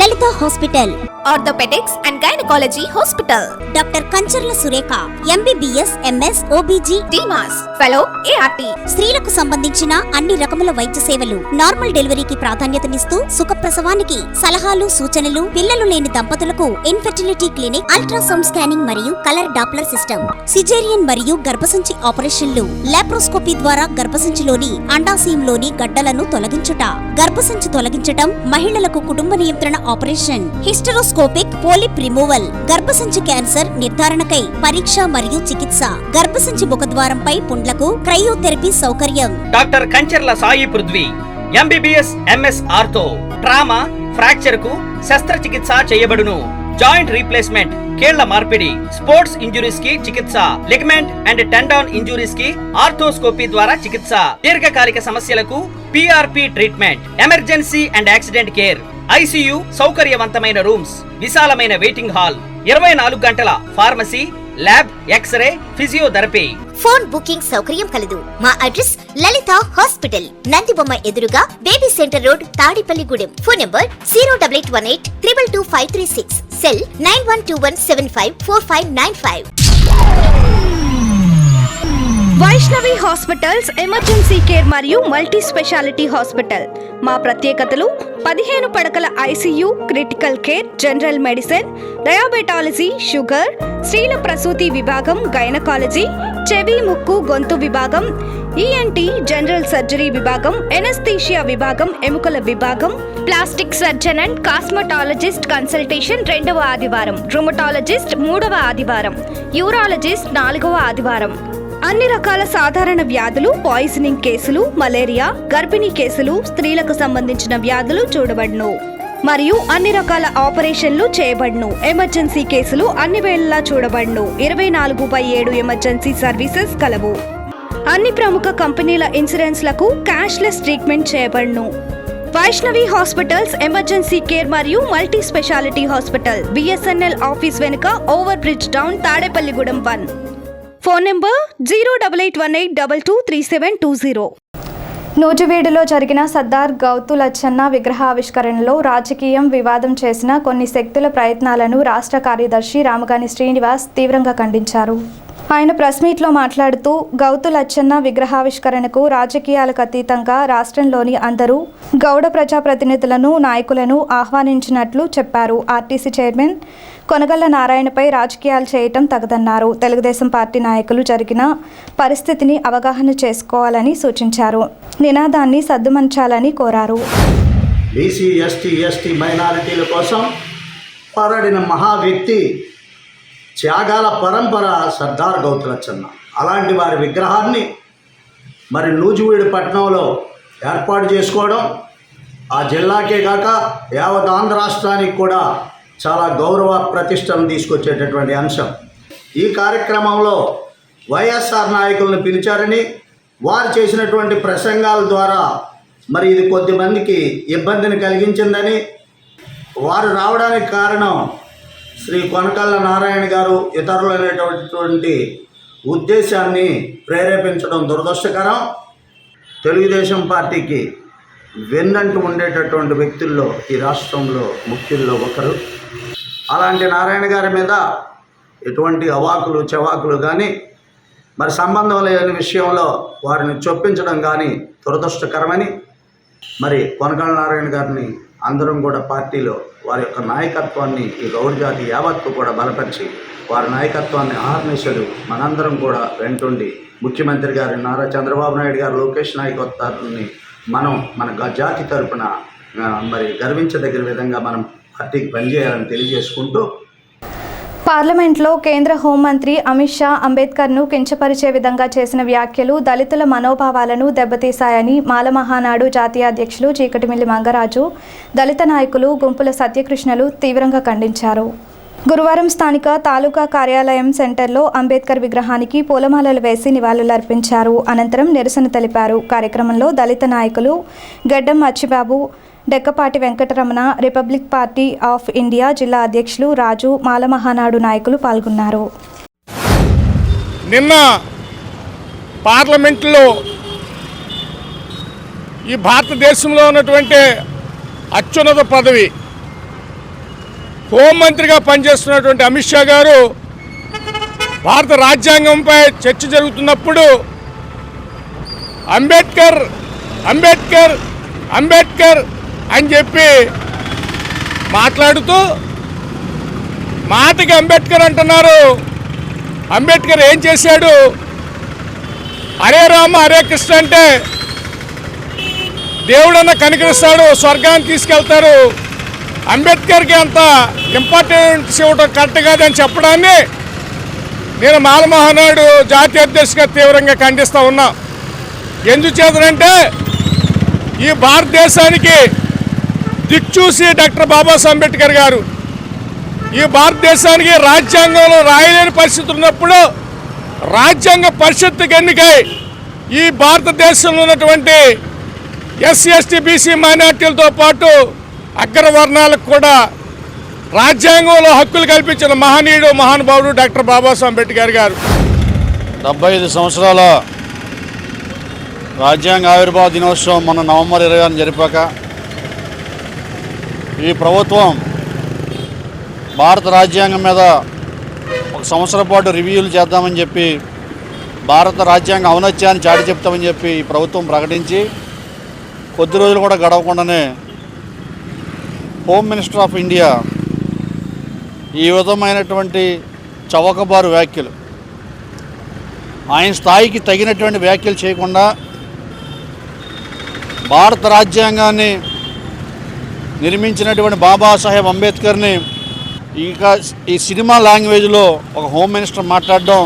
Lalitha hospital, orthopaedics and gynaecology hospital. Doctor Kancharla Surekha, MBBS, MS, OBG, DMAS, fellow, ART. స్త్రీలకు సంబంధించిన అన్ని రకముల వైద్య సేవలు, నార్మల్ డెలివరీకి ప్రాధాన్యతనిస్తూ సుఖప్రసవానికి సలహాలు, సూచనలు, పిల్లలు లేని దంపతులకు ఇన్ఫెర్టిలిటీ క్లినిక్, అల్ట్రాసౌండ్ స్కానింగ్ మరియు కలర్ డాప్లర్ సిస్టమ్, సిజేరియన్ మరియు గర్భసంచి ఆపరేషన్లు, లాప్రోస్కోపీ ద్వారా గర్భసంచిలోని అండాశయంలోని గడ్డలను తొలగించుట, గర్భసంచి తొలగించటం, మహిళలకు కుటుంబ నియంత్రణ ఆపరేషన్, హిస్టరోస్కోపిక్ పోలిప్ రిమూవల్, గర్భసంచి క్యాన్సర్ నిర్ధారణకై పరీక్ష మరియు చికిత్స, గర్భసంచి ముఖద్వారంపై పుండ్లకు క్రయోథెరపీ సౌకర్యం. Doctor Kancharla Sai Prithvi, MBBS, MS ortho, trauma, fracture కు శస్త్రచికిత్స చేయబడును. జాయింట్ రీప్లేస్మెంట్, కీళ్ల మార్పిడి, స్పోర్ట్స్ ఇంజురీస్ కి చికిత్స, లిగమెంట్ అండ్ టెండాన్ ఇంజురీస్ కి ఆర్థోస్కోపీ ద్వారా చికిత్స, దీర్ఘకాలిక సమస్యలకు PRP treatment, emergency and accident care, ICU, సౌకర్యవంతమైన రూమ్స్, విశాలమైన వెయిటింగ్ హాల్, 24 గంటల pharmacy, lab, X-ray, physiotherapy. Phone booking సౌకర్యం కలదు. మా అడ్రస్ లలిత హాస్పిటల్, నందిబొమ్మ ఎదురుగా, baby centre road, Tadepalligudem. Phone number 08818222536. Cell 9121754595. Vaishnavi hospitals emergency care మరియు మల్టీ స్పెషాలిటీ హాస్పిటల్. మా ప్రత్యేకతలు 15 పడకల ICU, critical care, general medicine, diabetology, sugar, స్త్రీల ప్రసూతి విభాగం, గైనకాలజీ, చెవి, ముక్కు, గొంతు విభాగం, ఈఎన్టీ, జనరల్ సర్జరీ విభాగం, ఎనస్థీషియా విభాగం, ఎముకల విభాగం, plastic surgeon and cosmetologist consultation 2వ ఆదివారం, రుమటాలజిస్ట్ 3వ ఆదివారం, యూరాలజిస్ట్ 4వ ఆదివారం. అన్ని రకాల సాధారణ వ్యాధులు, పాయిజనింగ్ కేసులు, మలేరియా, గర్భిణీ కేసులు, స్త్రీలకు సంబంధించిన వ్యాధులు చూడబడును మరియు అన్ని రకాల ఆపరేషన్లు చేయబడును. ఎమర్జెన్సీ కేసులు అన్ని వేళలా చూడబడును. 24/7 ఎమర్జెన్సీ సర్వీసెస్ కలవు. అన్ని ప్రముఖ కంపెనీల ఇన్సూరెన్స్లకు క్యాష్లెస్ ట్రీట్మెంట్ చేయబడును. వైష్ణవి హాస్పిటల్స్ ఎమర్జెన్సీ కేర్ మరియు multi speciality hospital, BSNL office వెనుక, over bridge down, Tadepalligudem 1. Phone number 08818223720. నూజివీడులో జరిగిన సర్దార్ గౌతు లచ్చన్న విగ్రహావిష్కరణలో రాజకీయం వివాదం చేసిన కొన్ని శక్తుల ప్రయత్నాలను రాష్ట్ర కార్యదర్శి రామగాని శ్రీనివాస్ తీవ్రంగా ఖండించారు. ఆయన ప్రెస్ మీట్లో మాట్లాడుతూ గౌతు లచ్చన్న విగ్రహావిష్కరణకు రాజకీయాలకు అతీతంగా రాష్ట్రంలోని అందరూ గౌడ ప్రజాప్రతినిధులను నాయకులను ఆహ్వానించినట్లు చెప్పారు. ఆర్టీసీ చైర్మన్ కొనగళ్ల నారాయణపై రాజకీయాలు చేయటం తగదన్నారు. తెలుగుదేశం పార్టీ నాయకులు జరిగిన పరిస్థితిని అవగాహన చేసుకోవాలని సూచించారు. నినాదాన్ని సద్దుమణచాలని కోరారు. బీసీ ఎస్టీ మైనారిటీల కోసం పోరాడిన మహా వ్యక్తి, త్యాగాల పరంపర సర్దార్ గౌతు లచ్చన్న. అలాంటి వారి విగ్రహాన్ని మరి నూజివీడు పట్టణంలో ఏర్పాటు చేసుకోవడం ఆ జిల్లాకే కాక యావత్ ఆంధ్ర రాష్ట్రానికి కూడా చాలా గౌరవ ప్రతిష్టను తీసుకొచ్చేటటువంటి అంశం. ఈ కార్యక్రమంలో వైఎస్ఆర్ నాయకులను పిలిచారని, వారు చేసినటువంటి ప్రసంగాల ద్వారా మరి ఇది కొద్దిమందికి ఇబ్బందిని కలిగించిందని, వారు రావడానికి కారణం శ్రీ కొనకళ్ళ నారాయణ గారు ఇతరులు అనేటటువంటి ఉద్దేశాన్ని ప్రేరేపించడం దురదృష్టకరం. తెలుగుదేశం పార్టీకి వెన్నంటూ ఉండేటటువంటి వ్యక్తుల్లో ఈ రాష్ట్రంలో ముఖ్యుల్లో ఒకరు. అలాంటి నారాయణ గారి మీద ఎటువంటి అవాకులు చెవాకులు కానీ మరి సంబంధం లేని విషయంలో వారిని చొప్పించడం కానీ దురదృష్టకరమని, మరి కొనకళ్ళ నారాయణ గారిని అందరం కూడా పార్టీలో వారి యొక్క నాయకత్వాన్ని ఈ గౌడ జాతి యావత్తు కూడా బలపరిచి వారి నాయకత్వాన్ని ఆహర్నిశలు మనందరం కూడా వెంటుండి ముఖ్యమంత్రి గారి నారా చంద్రబాబు నాయుడు గారు, లోకేష్ నాయకత్వాన్ని మనం మన జాతి తరపున మరి గర్వించదగిన విధంగా మనం పార్టీకి పనిచేయాలని తెలియజేసుకుంటూ, పార్లమెంట్లో కేంద్ర హోంమంత్రి అమిత్ షా అంబేద్కర్ను కించపరిచే విధంగా చేసిన వ్యాఖ్యలు దళితుల మనోభావాలను దెబ్బతీశాయని మాల మహానాడు జాతీయ అధ్యక్షులు చీకటిమిల్లి మంగరాజు, దళిత నాయకులు గుంపుల సత్యకృష్ణలు తీవ్రంగా ఖండించారు. గురువారం స్థానిక తాలూకా కార్యాలయం సెంటర్లో అంబేద్కర్ విగ్రహానికి పూలమాలలు వేసి నివాళులర్పించారు. అనంతరం నిరసన తెలిపారు. కార్యక్రమంలో దళిత నాయకులు Gaddam Achibabu, Dekkapati Venkataramana, republic party of India జిల్లా అధ్యక్షులు రాజు, మాల మహానాడు నాయకులు పాల్గొన్నారు. నిన్న పార్లమెంట్లో ఈ భారతదేశంలో ఉన్నటువంటి అత్యున్నత పదవి హోంమంత్రిగా పనిచేస్తున్నటువంటి అమిత్ షా గారు భారత రాజ్యాంగంపై చర్చ జరుగుతున్నప్పుడు అంబేద్కర్ అంబేద్కర్ అంబేద్కర్ అని చెప్పి మాట్లాడుతూ మాటకి అంబేద్కర్ అంటున్నారు. అంబేద్కర్ ఏం చేశాడు? హరే రామ హరే కృష్ణ అంటే దేవుడన్న కనికరిస్తాడు, స్వర్గాన్ని తీసుకెళ్తారు. అంబేద్కర్కి అంత ఇంపార్టెన్స్ ఇవ్వడం కరెక్ట్ కాదని చెప్పడాన్ని నేను మాల మహానాడు జాతీయ అధ్యక్షుడిగా తీవ్రంగా ఖండిస్తూ ఉన్నా. ఎందుచేతనంటే ఈ భారతదేశానికి దిక్చూసి డాక్టర్ బాబాసాహెబ్ అంబేద్కర్ గారు ఈ భారతదేశానికి రాజ్యాంగంలో రాయలేని పరిస్థితి ఉన్నప్పుడు రాజ్యాంగ పరిషత్తుకి ఎన్నికై ఈ భారతదేశంలో ఉన్నటువంటి ఎస్సీ ఎస్టీ బీసీ మైనార్టీలతో పాటు అగ్రవర్ణాలకు కూడా రాజ్యాంగంలో హక్కులు కల్పించిన మహనీయుడు మహానుభావుడు డాక్టర్ బాబాసాహెబ్ అంబేద్కర్ గారు. 75 సంవత్సరాల రాజ్యాంగ ఆవిర్భావ దినోత్సవం మొన్న నవంబర్ 20 జరిపాక ఈ ప్రభుత్వం భారత రాజ్యాంగం మీద 1 సంవత్సరం పాటు రివ్యూలు చేద్దామని చెప్పి, భారత రాజ్యాంగ ఔన్నత్యాన్ని చాటి చెప్తామని చెప్పి ఈ ప్రభుత్వం ప్రకటించి కొద్ది రోజులు కూడా గడవకుండానే హోమ్ మినిస్టర్ ఆఫ్ ఇండియా ఈ విధమైనటువంటి చౌకబారు వ్యాఖ్యలు, ఆయన స్థాయికి తగినటువంటి వ్యాఖ్యలు చేయకుండా భారత రాజ్యాంగాన్ని నిర్మించినటువంటి బాబాసాహెబ్ అంబేద్కర్ని ఇక ఈ సినిమా లాంగ్వేజ్లో ఒక హోమ్ మినిస్టర్ మాట్లాడడం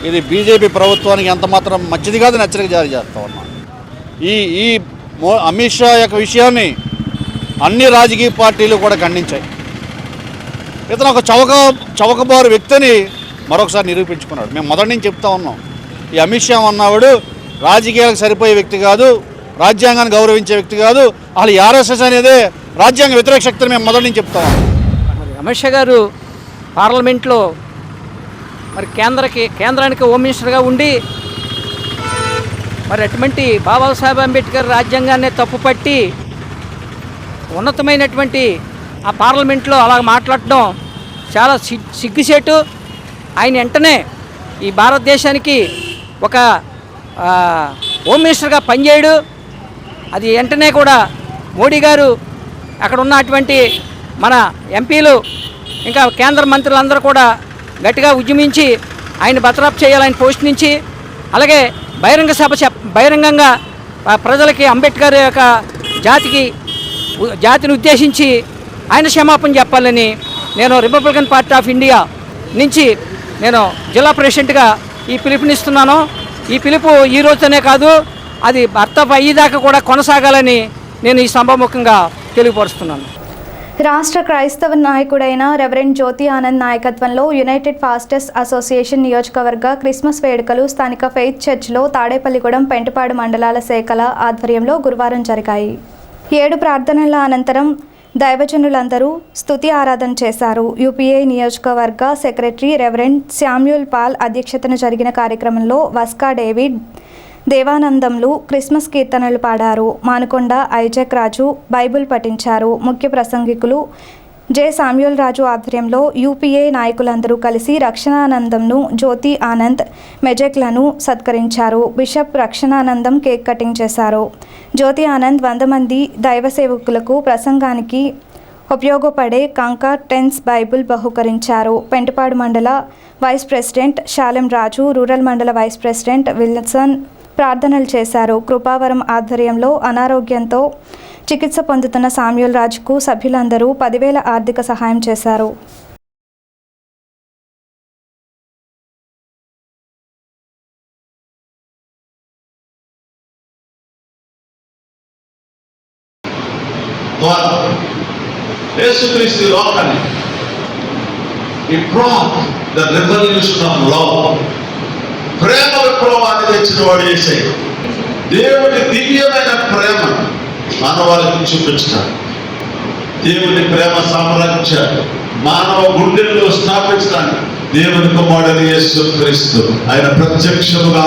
ఇది బీజేపీ ప్రభుత్వానికి ఎంత మాత్రం మంచిది కాదని హెచ్చరిక జారీ చేస్తా ఉన్నాం. ఈ అమిత్ షా యొక్క విషయాన్ని అన్ని రాజకీయ పార్టీలు కూడా ఖండించాయి. ఇతను ఒక చౌకబారు వ్యక్తిని మరొకసారి నిరూపించుకున్నాడు. మేము మొదటి నుంచి చెప్తా ఉన్నాం, ఈ అమిత్ షా అన్నవాడు రాజకీయాలకు సరిపోయే వ్యక్తి కాదు, రాజ్యాంగాన్ని గౌరవించే వ్యక్తి కాదు. అసలు ఆర్ఎస్ఎస్ అనేదే రాజ్యాంగ వ్యతిరేక శక్తిని మేము మొదటి నుంచి చెప్తా ఉన్నాం. అమిత్ షా గారు పార్లమెంట్లో మరి కేంద్రానికి హోమ్ మినిస్టర్గా ఉండి మరి అటువంటి బాబాసాహెబ్ అంబేద్కర్ రాజ్యాంగాన్ని తప్పుపట్టి ఉన్నతమైనటువంటి ఆ పార్లమెంట్లో అలా మాట్లాడటం చాలా సిగ్గుచేటు. ఆయన వెంటనే ఈ భారతదేశానికి ఒక హోమ్ మినిస్టర్గా పనిచేయడు. అది వెంటనే కూడా మోడీ గారు అక్కడ ఉన్నటువంటి మన ఎంపీలు ఇంకా కేంద్ర మంత్రులందరూ కూడా గట్టిగా ఉద్యమించి ఆయన బర్తరఫ్ చేయాలి, ఆయన పోస్ట్ నుంచి. అలాగే బహిరంగంగా ప్రజలకి అంబేద్కర్ యొక్క జాతిని ఉద్దేశించి ఆయన క్షమాపణ చెప్పాలని నేను రిపబ్లికన్ పార్టీ ఆఫ్ ఇండియా నుంచి నేను జిల్లా ప్రెసిడెంట్గా ఈ పిలుపునిస్తున్నాను. ఈ పిలుపు ఈ రోజుతోనే కాదు, అది బర్తరఫ్ అయ్యేదాకా కూడా కొనసాగాలని నేను ఈ సభాముఖంగా తెలియపరుస్తున్నాను. రాష్ట్ర క్రైస్తవ నాయకుడైన రెవరెండ్ జ్యోతి ఆనంద్ నాయకత్వంలో యునైటెడ్ పాస్టర్స్ అసోసియేషన్ నియోజకవర్గ క్రిస్మస్ వేడుకలు స్థానిక ఫెయిత్ చర్చ్లో తాడేపల్లిగూడెం పెంటపాడు మండలాల శాఖల ఆధ్వర్యంలో గురువారం జరిగాయి. 7 ప్రార్థనల అనంతరం దైవజనులందరూ స్తుతి ఆరాధన చేశారు. యూపీఏ నియోజకవర్గ సెక్రటరీ రెవరెండ్ శామ్యూల్ పాల్ అధ్యక్షతన జరిగిన కార్యక్రమంలో వస్కా డేవిడ్ దేవానందంలు క్రిస్మస్ కీర్తనలు పాడారు. మానుకొండ ఐజాక్ రాజు బైబిల్ పఠించారు. ముఖ్య ప్రసంగికులు జె శామ్యూల్ రాజు ఆధ్వర్యంలో యూపీఏ నాయకులందరూ కలిసి రక్షణానందంను, జ్యోతి ఆనంద్ మెజెక్లను సత్కరించారు. బిషప్ రక్షణానందం కేక్ కటింగ్ చేశారు. జ్యోతి ఆనంద్ 100 మంది దైవ సేవకులకు ప్రసంగానికి ఉపయోగపడే కంకార్ టెన్స్ బైబిల్ బహుకరించారు. పెంటపాడు మండల వైస్ ప్రెసిడెంట్ శాలెం రాజు, రూరల్ మండల వైస్ ప్రెసిడెంట్ విల్సన్ ప్రార్థనలు చేశారు. కృపావరం ఆధ్వర్యంలో అనారోగ్యంతో చికిత్స పొందుతున్న శామ్యూల్ రాజుకు సభ్యులందరూ 10,000 ఆర్థిక సహాయం చేశారు. యేసుక్రీస్తు లోకాన్ని He brought the revolution of love. ప్రేమ విప్లవాన్ని తెచ్చిన వాడు యేసయ్య. దేవుడి దివ్యమైన ప్రేమ మానవాళికి చూపించాడు. దేవుని ప్రేమ సామ్రాజ్య మానవ గుండెల్లో స్థాపించడానికి దేవుని కుమారుడు యేసుక్రీస్తు ఆయన ప్రత్యక్షముగా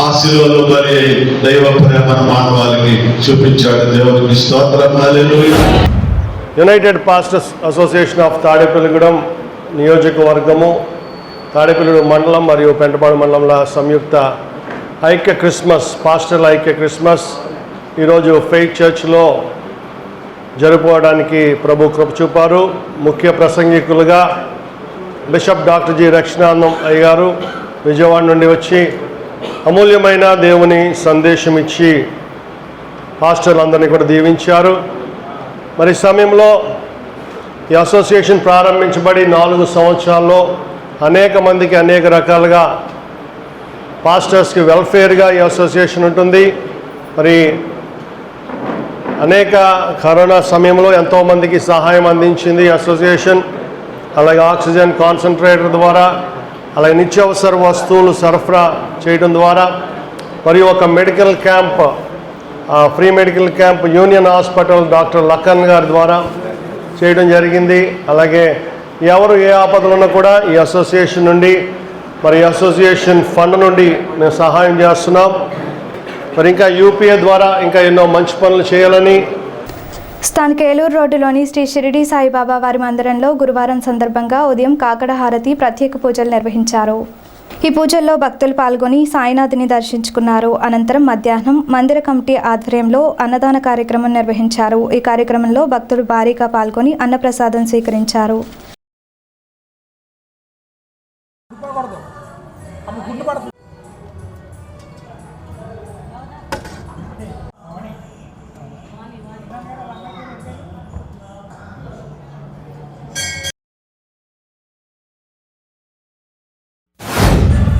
ఆ శిలువలో బలి దైవ ప్రేమను మానవాళికి చూపించాడు. దేవునికి స్తోత్రం. Hallelujah. United pastors association of Tadepalligudem నియోజకవర్గము, తాడేపల్లిగూడెం మండలం మరియు పెంటపాడు మండలంల సంయుక్త ఐక్య క్రిస్మస్, పాస్టర్ల ఐక్య క్రిస్మస్ ఈరోజు ఫెయిత్ చర్చ్లో జరుపుకోవడానికి ప్రభు కృప చూపారు. ముఖ్య ప్రసంగికులుగా బిషప్ డాక్టర్ జి రక్షణానందం అయ్యగారు విజయవాడ నుండి వచ్చి అమూల్యమైన దేవుని సందేశం ఇచ్చి పాస్టర్లందరినీ కూడా దీవించారు. మరి సమయంలో ఈ అసోసియేషన్ ప్రారంభించబడి 4 సంవత్సరాల్లో అనేక మందికి అనేక రకాలుగా పాస్టర్స్కి వెల్ఫేర్గా ఈ అసోసియేషన్ ఉంటుంది. మరి అనేక కరోనా సమయంలో ఎంతోమందికి సహాయం అందించింది ఈ అసోసియేషన్. అలాగే ఆక్సిజన్ కాన్సన్ట్రేటర్ ద్వారా, అలాగే నిత్యావసర వస్తువులు సరఫరా చేయడం ద్వారా, మరియు ఒక medical camp, free medical camp union hospital doctor Lakhan గారి ద్వారా చేయడం జరిగింది. అలాగే ఎవరు ఏ ఆపదలు ఉన్నా కూడా ఈ అసోసియేషన్ నుండి, మరి అసోసియేషన్ ఫండ్ నుండి మేము సహాయం చేస్తున్నాం. మరి ఇంకా యూపీఏ ద్వారా ఇంకా ఎన్నో మంచి పనులు చేయాలని. స్థానిక ఏలూరు రోడ్డులోని శ్రీ షిరిడి సాయిబాబా వారి మందిరంలో గురువారం సందర్భంగా ఉదయం కాకడ హారతి ప్రత్యేక పూజలు నిర్వహించారు. ఈ పూజల్లో భక్తులు పాల్గొని సాయినాథుని దర్శించుకున్నారు. అనంతరం మధ్యాహ్నం మందిర కమిటీ ఆధ్వర్యంలో అన్నదాన కార్యక్రమం నిర్వహించారు. ఈ కార్యక్రమంలో భక్తులు భారీగా పాల్గొని అన్నప్రసాదం స్వీకరించారు.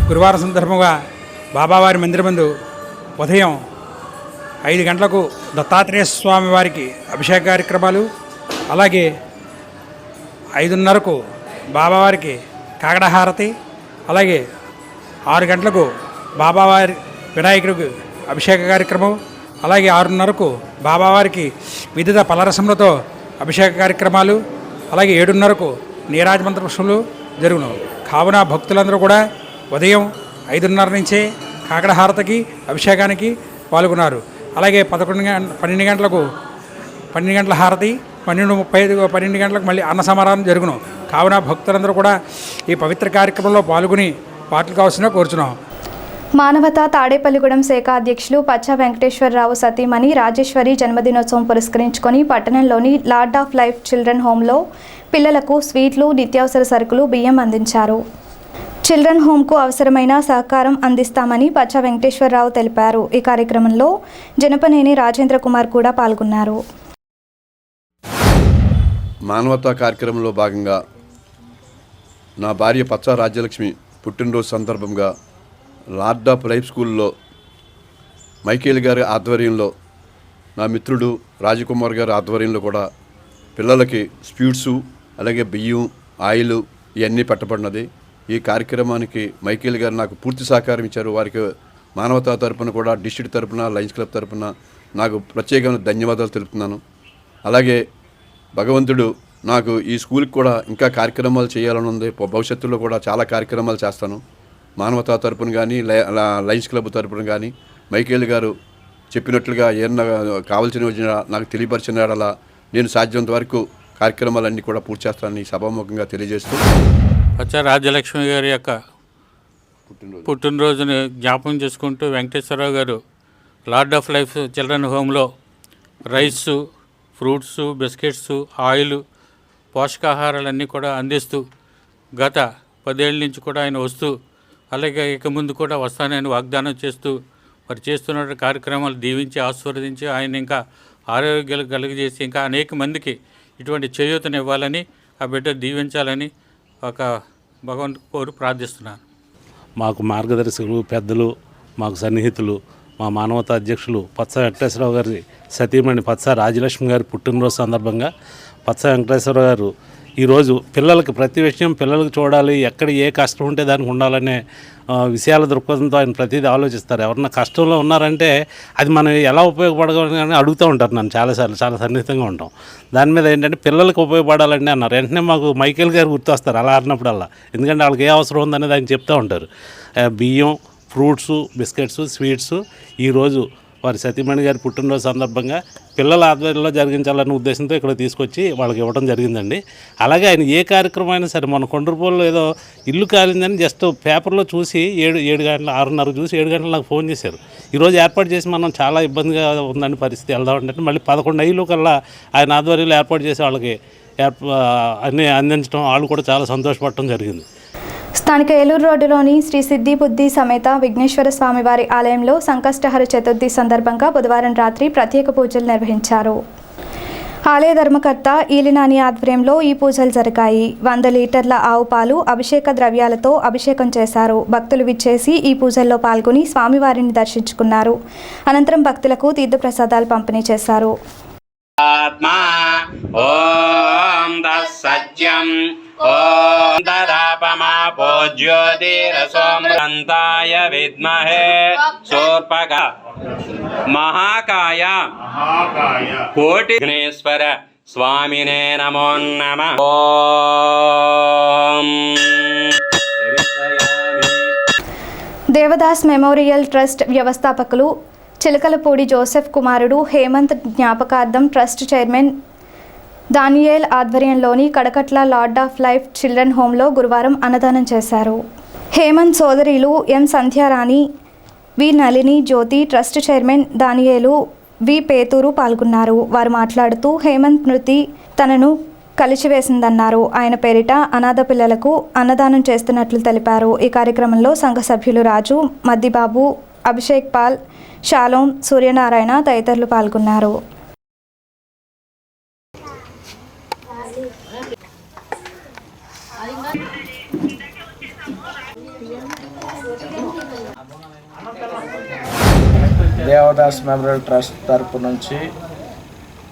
గురువారం సందర్భంగా బాబావారి మందిరమందు ఉదయం 5 గంటలకు దత్తాత్రేయ స్వామి వారికి అభిషేక కార్యక్రమాలు, అలాగే 5:30కు బాబావారికి కాకడహారతి, అలాగే 6 గంటలకు బాబావారి వినాయకుడికి అభిషేక కార్యక్రమం, అలాగే 6:30కు బాబావారికి వివిధ పలరసములతో అభిషేక కార్యక్రమాలు, అలాగే 7:30కు నీరాజమంత్ర పుష్పములు జరుగును. కావున భక్తులందరూ కూడా ఉదయం 5:30 నుంచే కాకడ హారతికి అభిషేకానికి పాల్గొన్నారు. అలాగే 12 గంటల హారతి, 12:35 12 గంటలకు మళ్ళీ అన్న సమారాధన జరుగును. కావున భక్తులందరూ కూడా ఈ పవిత్ర కార్యక్రమంలో పాల్గొని పాటలు కావాల్సిన కోరుచున్నాం. మానవతా తాడేపల్లిగూడెం శాఖ అధ్యక్షులు పచ్చ వెంకటేశ్వరరావు సతీమణి రాజేశ్వరి జన్మదినోత్సవం పురస్కరించుకొని పట్టణంలోని లార్డ్ ఆఫ్ లైఫ్ చిల్డ్రన్ హోంలో పిల్లలకు స్వీట్లు, నిత్యావసర సరుకులు, బియ్యం అందించారు. చిల్డ్రన్ హోంకు అవసరమైన సహకారం అందిస్తామని పచ్చ వెంకటేశ్వరరావు తెలిపారు. ఈ కార్యక్రమంలో జనపనేని రాజేంద్ర కుమార్ కూడా పాల్గొన్నారు. మానవతా కార్యక్రమంలో భాగంగా నా భార్య పచ్చ రాజ్యలక్ష్మి పుట్టినరోజు సందర్భంగా లార్డ్ ఆఫ్ లైఫ్ స్కూల్లో మైకేల్ గారి ఆధ్వర్యంలో, నా మిత్రుడు రాజకుమార్ గారి ఆధ్వర్యంలో కూడా పిల్లలకి స్వీట్సు, అలాగే బియ్యం, ఆయిల్ ఇవన్నీ పెట్టబడినది. ఈ కార్యక్రమానికి మైకేల్ గారు నాకు పూర్తి సహకారం ఇచ్చారు. వారికి మానవతా తరపున కూడా, డిస్ట్రిక్ట్ తరపున, లయన్స్ క్లబ్ తరపున నాకు ప్రత్యేకమైన ధన్యవాదాలు తెలుపుతున్నాను. అలాగే భగవంతుడు నాకు ఈ స్కూల్కి కూడా ఇంకా కార్యక్రమాలు చేయాలని ఉంది. భవిష్యత్తులో కూడా చాలా కార్యక్రమాలు చేస్తాను. మానవతా తరపున కానీ, లయన్స్ క్లబ్ తరపున కానీ మైకేల్ గారు చెప్పినట్లుగా ఏమన్నా కావాల్సిన నాకు తెలియపరిచినాడలా నేను సాధ్యమైనంత వరకు కార్యక్రమాలన్నీ కూడా పూర్తి చేస్తానని సభాముఖంగా తెలియజేస్తూ, పచ్చ రాజ్యలక్ష్మి గారి యొక్క పుట్టినరోజుని జ్ఞాపకం చేసుకుంటూ వెంకటేశ్వరరావు గారు లార్డ్ ఆఫ్ లైఫ్ చిల్డ్రన్ హోమ్లో రైసు, ఫ్రూట్సు, బిస్కెట్సు, ఆయిల్, పోషకాహారాలన్నీ కూడా అందిస్తూ గత 10 ఏళ్ళ నుంచి కూడా ఆయన వస్తూ, అలాగే ఇక ముందు కూడా వస్తానని వాగ్దానం చేస్తూ మరి చేస్తున్న కార్యక్రమాలు దీవించి ఆశీర్వదించి ఆయన ఇంకా ఆరోగ్యాలు కలుగజేసి ఇంకా అనేక మందికి ఇటువంటి చేయూతను ఇవ్వాలని, ఆ బిడ్డ దీవించాలని ఒక భగవంతు కోరి ప్రార్థిస్తున్నాను. మాకు మార్గదర్శకులు, పెద్దలు, మాకు సన్నిహితులు, మా మానవతా అధ్యక్షులు పచ్చ వెంకటేశ్వరరావు గారి సతీమణి పచ్చ రాజలక్ష్మి గారి పుట్టినరోజు సందర్భంగా పచ్చ వెంకటేశ్వరరావు గారు ఈరోజు పిల్లలకి ప్రతి విషయం పిల్లలకు చూడాలి, ఎక్కడ ఏ కష్టం ఉంటే దానికి ఉండాలనే విషయాల దృక్పథంతో ఆయన ప్రతిదీ ఆలోచిస్తారు. ఎవరన్నా కష్టంలో ఉన్నారంటే అది మనం ఎలా ఉపయోగపడగలని అడుగుతూ ఉంటారు నన్ను చాలాసార్లు, చాలా సన్నిహితంగా ఉంటాం. దాని మీద ఏంటంటే పిల్లలకు ఉపయోగపడాలండి అన్నారు. వెంటనే మాకు మైకేల్ గారు గుర్తొస్తారు అలా అన్నప్పుడల్లా, ఎందుకంటే వాళ్ళకి ఏ అవసరం ఉందనేది ఆయన చెప్తూ ఉంటారు. బియ్యం, ఫ్రూట్సు, బిస్కెట్సు, స్వీట్సు ఈరోజు వారి సతీమణి గారి పుట్టినరోజు సందర్భంగా పిల్లల ఆధ్వర్యంలో జరిగించాలనే ఉద్దేశంతో ఇక్కడ తీసుకొచ్చి వాళ్ళకి ఇవ్వడం జరిగిందండి. అలాగే ఆయన ఏ కార్యక్రమం అయినా సరే, మన కొండ్రపోల్లో ఏదో ఇల్లు కాలిందని జస్ట్ పేపర్లో చూసి 7 గంటల 6:30 చూసి 7 గంటలు నాకు ఫోన్ చేశారు. ఈరోజు ఏర్పాటు చేసి మనం చాలా ఇబ్బందిగా ఉందని పరిస్థితి వెళ్దామంటే మళ్ళీ 11 కల్లా ఆయన ఆధ్వర్యంలో ఏర్పాటు చేసి వాళ్ళకి అన్నీ అందించడం, వాళ్ళు కూడా చాలా సంతోషపడటం జరిగింది. స్థానిక ఏలూరు రోడ్డులోని శ్రీ సిద్ధి బుద్ధి సమేత విఘ్నేశ్వర స్వామివారి ఆలయంలో సంకష్టహర చతుర్థి సందర్భంగా బుధవారం రాత్రి ప్రత్యేక పూజలు నిర్వహించారు. ఆలయ ధర్మకర్త ఈలినాని ఆధ్వర్యంలో ఈ పూజలు జరిగాయి. 100 లీటర్ల ఆవు పాలు, అభిషేక ద్రవ్యాలతో అభిషేకం చేశారు. భక్తులు విచ్చేసి ఈ పూజల్లో పాల్గొని స్వామివారిని దర్శించుకున్నారు. అనంతరం భక్తులకు తీర్థప్రసాదాలు పంపిణీ చేశారు. ఓం తత్సత్యం ఓం తదాపమా జ్యోతిరసోమృతాయ విద్మహే శూర్పక మహాకాయ కోటి విఘ్నేశ్వర స్వామినే నమో నమః. ఓం దేవదాస్ మెమోరియల్ ట్రస్ట్ వ్యవస్థాపకులు చిలకలపూడి జోసెఫ్ కుమారుడు హేమంత్ జ్ఞాపకార్థం ట్రస్ట్ చైర్మన్ దానియేల్ ఆధ్వర్యంలోని Kadakatla lord of life children హోంలో గురువారం అన్నదానం చేశారు. హేమంత్ సోదరీలు M Sandhyarani, V Nalini Jyothi, trust chairman Daniel V పేతూరు పాల్గొన్నారు. వారు మాట్లాడుతూ హేమంత్ మృతి తనను కలిచివేసిందన్నారు. ఆయన పేరిట అనాథ పిల్లలకు అన్నదానం చేస్తున్నట్లు తెలిపారు. ఈ కార్యక్రమంలో సంఘ సభ్యులు రాజు, మద్దిబాబు, అభిషేక్ పాల్, షాలోం, సూర్యనారాయణ తదితరులు పాల్గొన్నారు. దేవదాస్ మెమోరియల్ ట్రస్ట్ తరపు నుంచి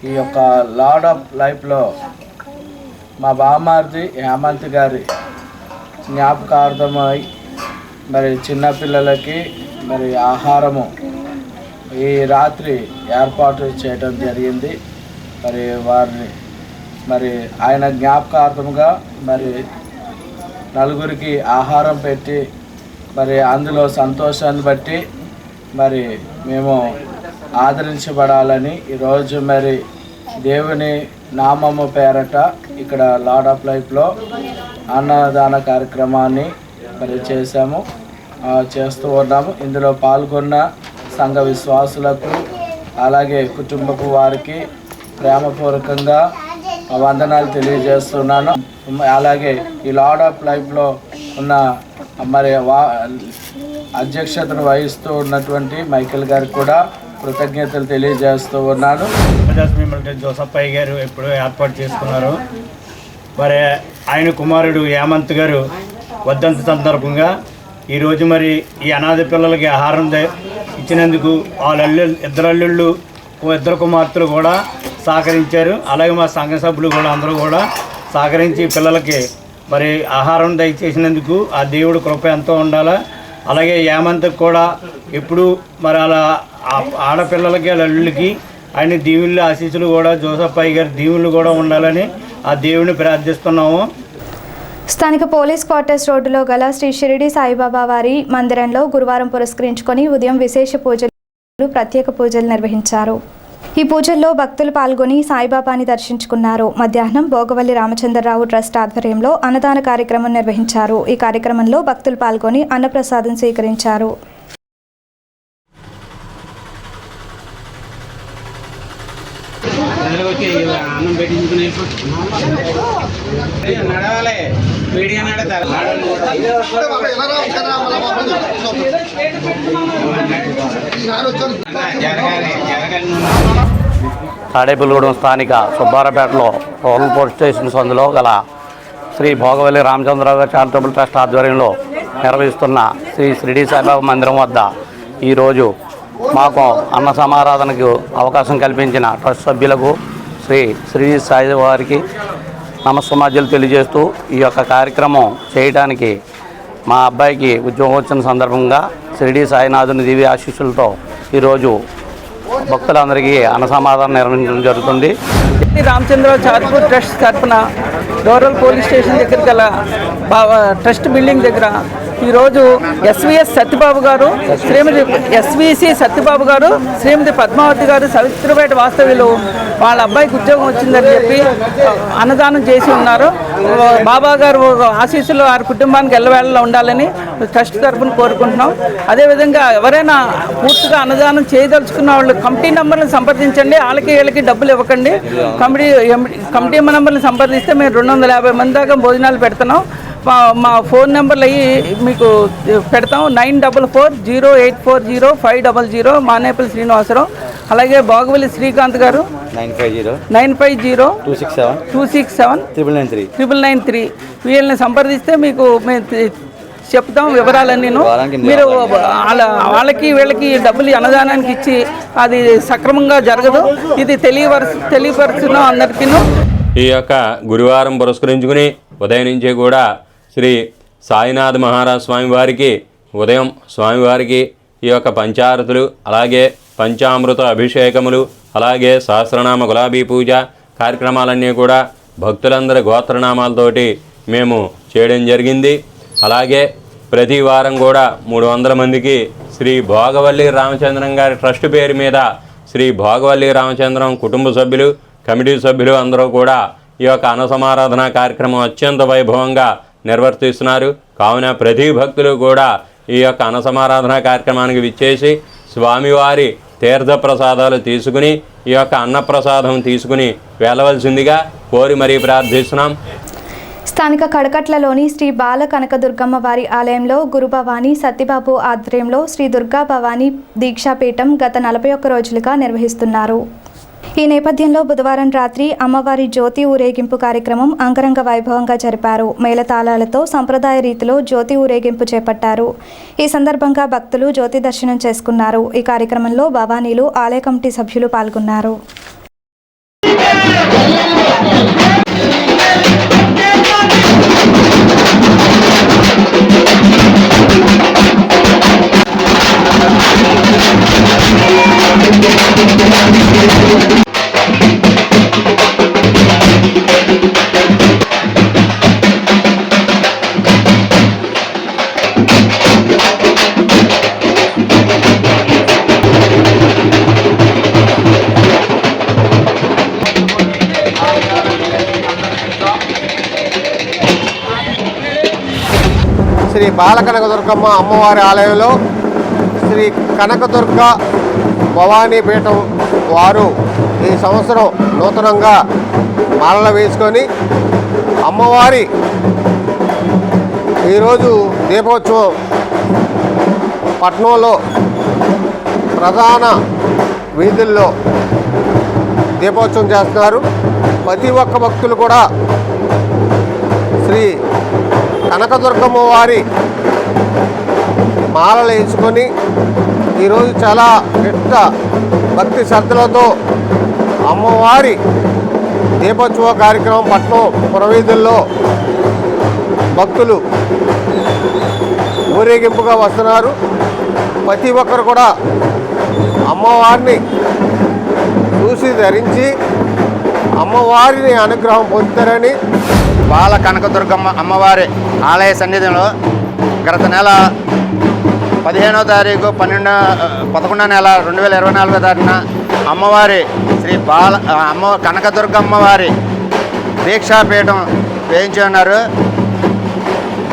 ఈ యొక్క లార్డ్ ఆఫ్ లైఫ్లో మా బామ్మారిది హేమంత్ గారి జ్ఞాపకార్థమై మరి చిన్నపిల్లలకి మరి ఆహారము ఈ రాత్రి ఏర్పాటు చేయడం జరిగింది. మరి వారిని మరి ఆయన జ్ఞాపకార్థముగా మరి 4 ఆహారం పెట్టి మరి అందులో సంతోషాన్ని బట్టి మరి మేము ఆదరించబడాలని ఈరోజు మరి దేవుని నామము పేరట ఇక్కడ లార్డ్ ఆఫ్ లైఫ్లో అన్నదాన కార్యక్రమాన్ని మరి చేస్తూ ఉన్నాము. ఇందులో పాల్గొన్న సంఘ విశ్వాసులకు అలాగే కుటుంబపు వారికి ప్రేమపూర్వకంగా వందనాలు తెలియజేస్తున్నాను. అలాగే ఈ లార్డ్ ఆఫ్ లైఫ్లో ఉన్న మరి అధ్యక్షతను వహిస్తూ ఉన్నటువంటి మైకేల్ గారికి కూడా కృతజ్ఞతలు తెలియజేస్తూ ఉన్నాను. జోసప్పయ్య గారు ఎప్పుడో ఏర్పాటు చేసుకున్నారు. మరి ఆయన కుమారుడు హేమంత్ గారు వర్ధంతి సందర్భంగా ఈరోజు మరి ఈ అనాథ పిల్లలకి ఆహారం ఇచ్చినందుకు వాళ్ళ ఇద్దరు అల్లుళ్ళు ఇద్దరు కుమార్తెలు కూడా సహకరించారు. అలాగే మా సంఘ సభ్యులు కూడా అందరూ కూడా సహకరించి పిల్లలకి మరి ఆహారం దయచేసినందుకు ఆ దేవుడు కృప ఎంతో ఉండాలా. అలాగే హేమంత్కి కూడా ఎప్పుడు మరి అలా ఆడపిల్లలకి అల్లుళ్ళకి ఆయన దీవుళ్ళు ఆశీస్సులు కూడా జోసప్పయ్య గారి దీవుళ్ళు కూడా ఉండాలని ఆ దేవుడిని ప్రార్థిస్తున్నాము. స్థానిక పోలీస్ క్వార్టర్స్ రోడ్డులో గల శ్రీ షిరిడి సాయిబాబా వారి మందిరంలో గురువారం పురస్కరించుకొని ఉదయం విశేష పూజలు ప్రత్యేక పూజలు నిర్వహించారు. ఈ పూజల్లో భక్తులు పాల్గొని సాయిబాబాని దర్శించుకున్నారు. మధ్యాహ్నం భోగవల్లి రామచంద్రరావు ట్రస్ట్ ఆధ్వర్యంలో అన్నదాన కార్యక్రమం నిర్వహించారు. ఈ కార్యక్రమంలో భక్తులు పాల్గొని అన్నప్రసాదం స్వీకరించారు. తాడేపల్లిగూడెం స్థానిక సుబ్బారపేటలో రూరల్ పోలీస్ స్టేషన్ సందులో గల శ్రీ భోగవల్లి రామచంద్రరావు గారి చారిటబుల్ ట్రస్ట్ ఆధ్వర్యంలో నిర్వహిస్తున్న శ్రీ షిరిడి సాయిబాబా మందిరం వద్ద ఈరోజు మాకు అన్న సమారాధనకు అవకాశం కల్పించిన ట్రస్ట్ సభ్యులకు శ్రీ షిరిడి సాయి వారికి నమస్సమాజులు తెలియజేస్తూ ఈ యొక్క కార్యక్రమం చేయడానికి మా అబ్బాయికి ఉద్యోగం వచ్చిన సందర్భంగా షిరిడి సాయినాథుని దివ్య ఆశీస్సులతో ఈరోజు భక్తులందరికీ అన్న సమాధానం నిర్వహించడం జరుగుతుంది. రామచంద్రరావు చారిటబుల్ ట్రస్ట్ తరఫున రూరల్ పోలీస్ స్టేషన్ దగ్గర గల ట్రస్ట్ బిల్డింగ్ దగ్గర ఈరోజు ఎస్విఎస్ సత్యబాబు గారు, శ్రీమతి ఎస్విసి సత్యబాబు గారు, శ్రీమతి పద్మావతి గారు సవిత్రపేట వాస్తవ్యులు వాళ్ళ అబ్బాయికి ఉద్యోగం వచ్చిందని చెప్పి అన్నదానం చేసి ఉన్నారు. బాబా గారు ఆశీస్సులు వారి కుటుంబానికి ఎల్లవేళలా ఉండాలని ట్రస్ట్ తరఫున కోరుకుంటున్నాం. అదేవిధంగా ఎవరైనా పూర్తిగా అన్నదానం చేయదలుచుకున్న వాళ్ళు కమిటీ నెంబర్లను సంప్రదించండి. వాళ్ళకి వీళ్ళకి డబ్బులు ఇవ్వకండి. కమిటీ నెంబర్ని సంప్రదిస్తే మేము 250 మంది దాకా భోజనాలు పెడుతున్నాం. మా ఫోన్ నెంబర్లు అయ్యి మీకు పెడతాం. 9440840500 మానేపల్లి శ్రీనివాసరావు. అలాగే బాగువల్లి శ్రీకాంత్ గారు 9502679993 వీళ్ళని సంప్రదిస్తే మీకు మేము చెప్తాం వివరాలన్నీ. మీరు వాళ్ళకి వీళ్ళకి డబ్బులు అన్నదానానికి ఇచ్చి అది సక్రమంగా జరగదు. ఇది తెలియపరుస్తున్నాం అందరికీ. ఈ యొక్క గురువారం పురస్కరించుకుని ఉదయం నుంచే కూడా శ్రీ సాయినాథ్ మహారాజ్ స్వామివారికి ఉదయం స్వామివారికి ఈ యొక్క పంచారతులు, అలాగే పంచామృత అభిషేకములు, అలాగే సహస్రనామ గులాబీ పూజ కార్యక్రమాలన్నీ కూడా భక్తులందరి గోత్రనామాలతోటి మేము చేయడం జరిగింది. అలాగే ప్రతి వారం కూడా 300 మందికి శ్రీ భోగవల్లి రామచంద్రం గారి ట్రస్ట్ పేరు మీద శ్రీ భోగవల్లి రామచంద్రం కుటుంబ సభ్యులు, కమిటీ సభ్యులు అందరూ కూడా ఈ యొక్క అన్నసమారాధన కార్యక్రమం అత్యంత వైభవంగా నిర్వర్తిస్తున్నారు. కావున ప్రతి భక్తులు కూడా ఈ యొక్క అన్నసమారాధన కార్యక్రమానికి విచ్చేసి స్వామివారి తీర్థప్రసాదాలు తీసుకుని ఈ యొక్క అన్నప్రసాదం తీసుకుని వెళ్ళవలసిందిగా కోరి మరీ ప్రార్థిస్తున్నాం. స్థానిక కడకట్లలోని శ్రీ బాల కనకదుర్గమ్మ వారి ఆలయంలో గురుభవాని సత్యబాబు ఆధ్వర్యంలో శ్రీ దుర్గా భవానీ దీక్షాపీఠం గత 41 రోజులుగా నిర్వహిస్తున్నారు. ఈ నేపథ్యంలో బుధవారం రాత్రి అమ్మవారి జ్యోతి ఊరేగింపు కార్యక్రమం అంగరంగ వైభవంగా జరిపారు. మేళతాళాలతో సంప్రదాయ రీతిలో జ్యోతి ఊరేగింపు చేపట్టారు. ఈ సందర్భంగా భక్తులు జ్యోతి దర్శనం చేసుకున్నారు. ఈ కార్యక్రమంలో భవానీలు, ఆలయ కమిటీ సభ్యులు పాల్గొన్నారు. శ్రీ బాలకనకదుర్గమ్మ అమ్మవారి ఆలయంలో శ్రీ కనకదుర్గ భవానీ పీఠం వారు ఈ సంవత్సరం నూతనంగా మాలలు వేసుకొని అమ్మవారి ఈరోజు దీపోత్సవం పట్నంలో ప్రధాన వీధుల్లో దీపోత్సవం చేస్తున్నారు. ప్రతి ఒక్క భక్తులు కూడా శ్రీ కనకదుర్గమ్మ వారి మాలలు వేసుకొని ఈరోజు చాలా నిష్ట భక్తి శ్రద్ధలతో అమ్మవారి దీపోత్సవ కార్యక్రమం పట్నం పురవీధుల్లో భక్తులు ఊరేగింపుగా వస్తున్నారు. ప్రతి ఒక్కరు కూడా అమ్మవారిని చూసి ధరించి అమ్మవారిని అనుగ్రహం పొందుతారని బాల కనకదుర్గమ్మ అమ్మవారి ఆలయ సన్నిధిలో గత నెల 15వ తారీఖు 11వ నెల 2024 తారీఖున అమ్మవారి శ్రీ కనకదుర్గమ్మ వారి దీక్షాపీఠం వేయించి ఉన్నారు.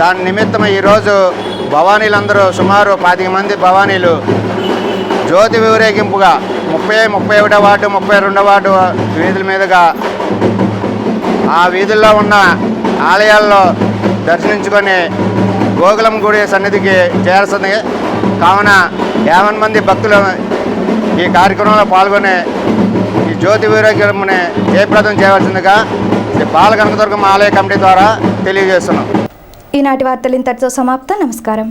దాని నిమిత్తం ఈరోజు భవానీలందరూ సుమారు 25 మంది భవానీలు జ్యోతి ఊరేగింపుగా 31వ వార్డు 32వ వార్డు వీధుల మీదుగా ఆ వీధుల్లో ఉన్న ఆలయాల్లో దర్శించుకొని గోకులం గుడి సన్నిధికి చేరుస్తుంది. కావున 50 మంది భక్తులు ఈ కార్యక్రమంలో పాల్గొని ఈ జ్యోతి ఊరేగింపుని జయప్రదం చేయవలసిందిగా శ్రీ బాల కనకదుర్గమ్మ ఆలయ కమిటీ ద్వారా తెలియజేస్తున్నాం. ఈనాటి వార్తలు ఇంతటితో సమాప్తం. నమస్కారం.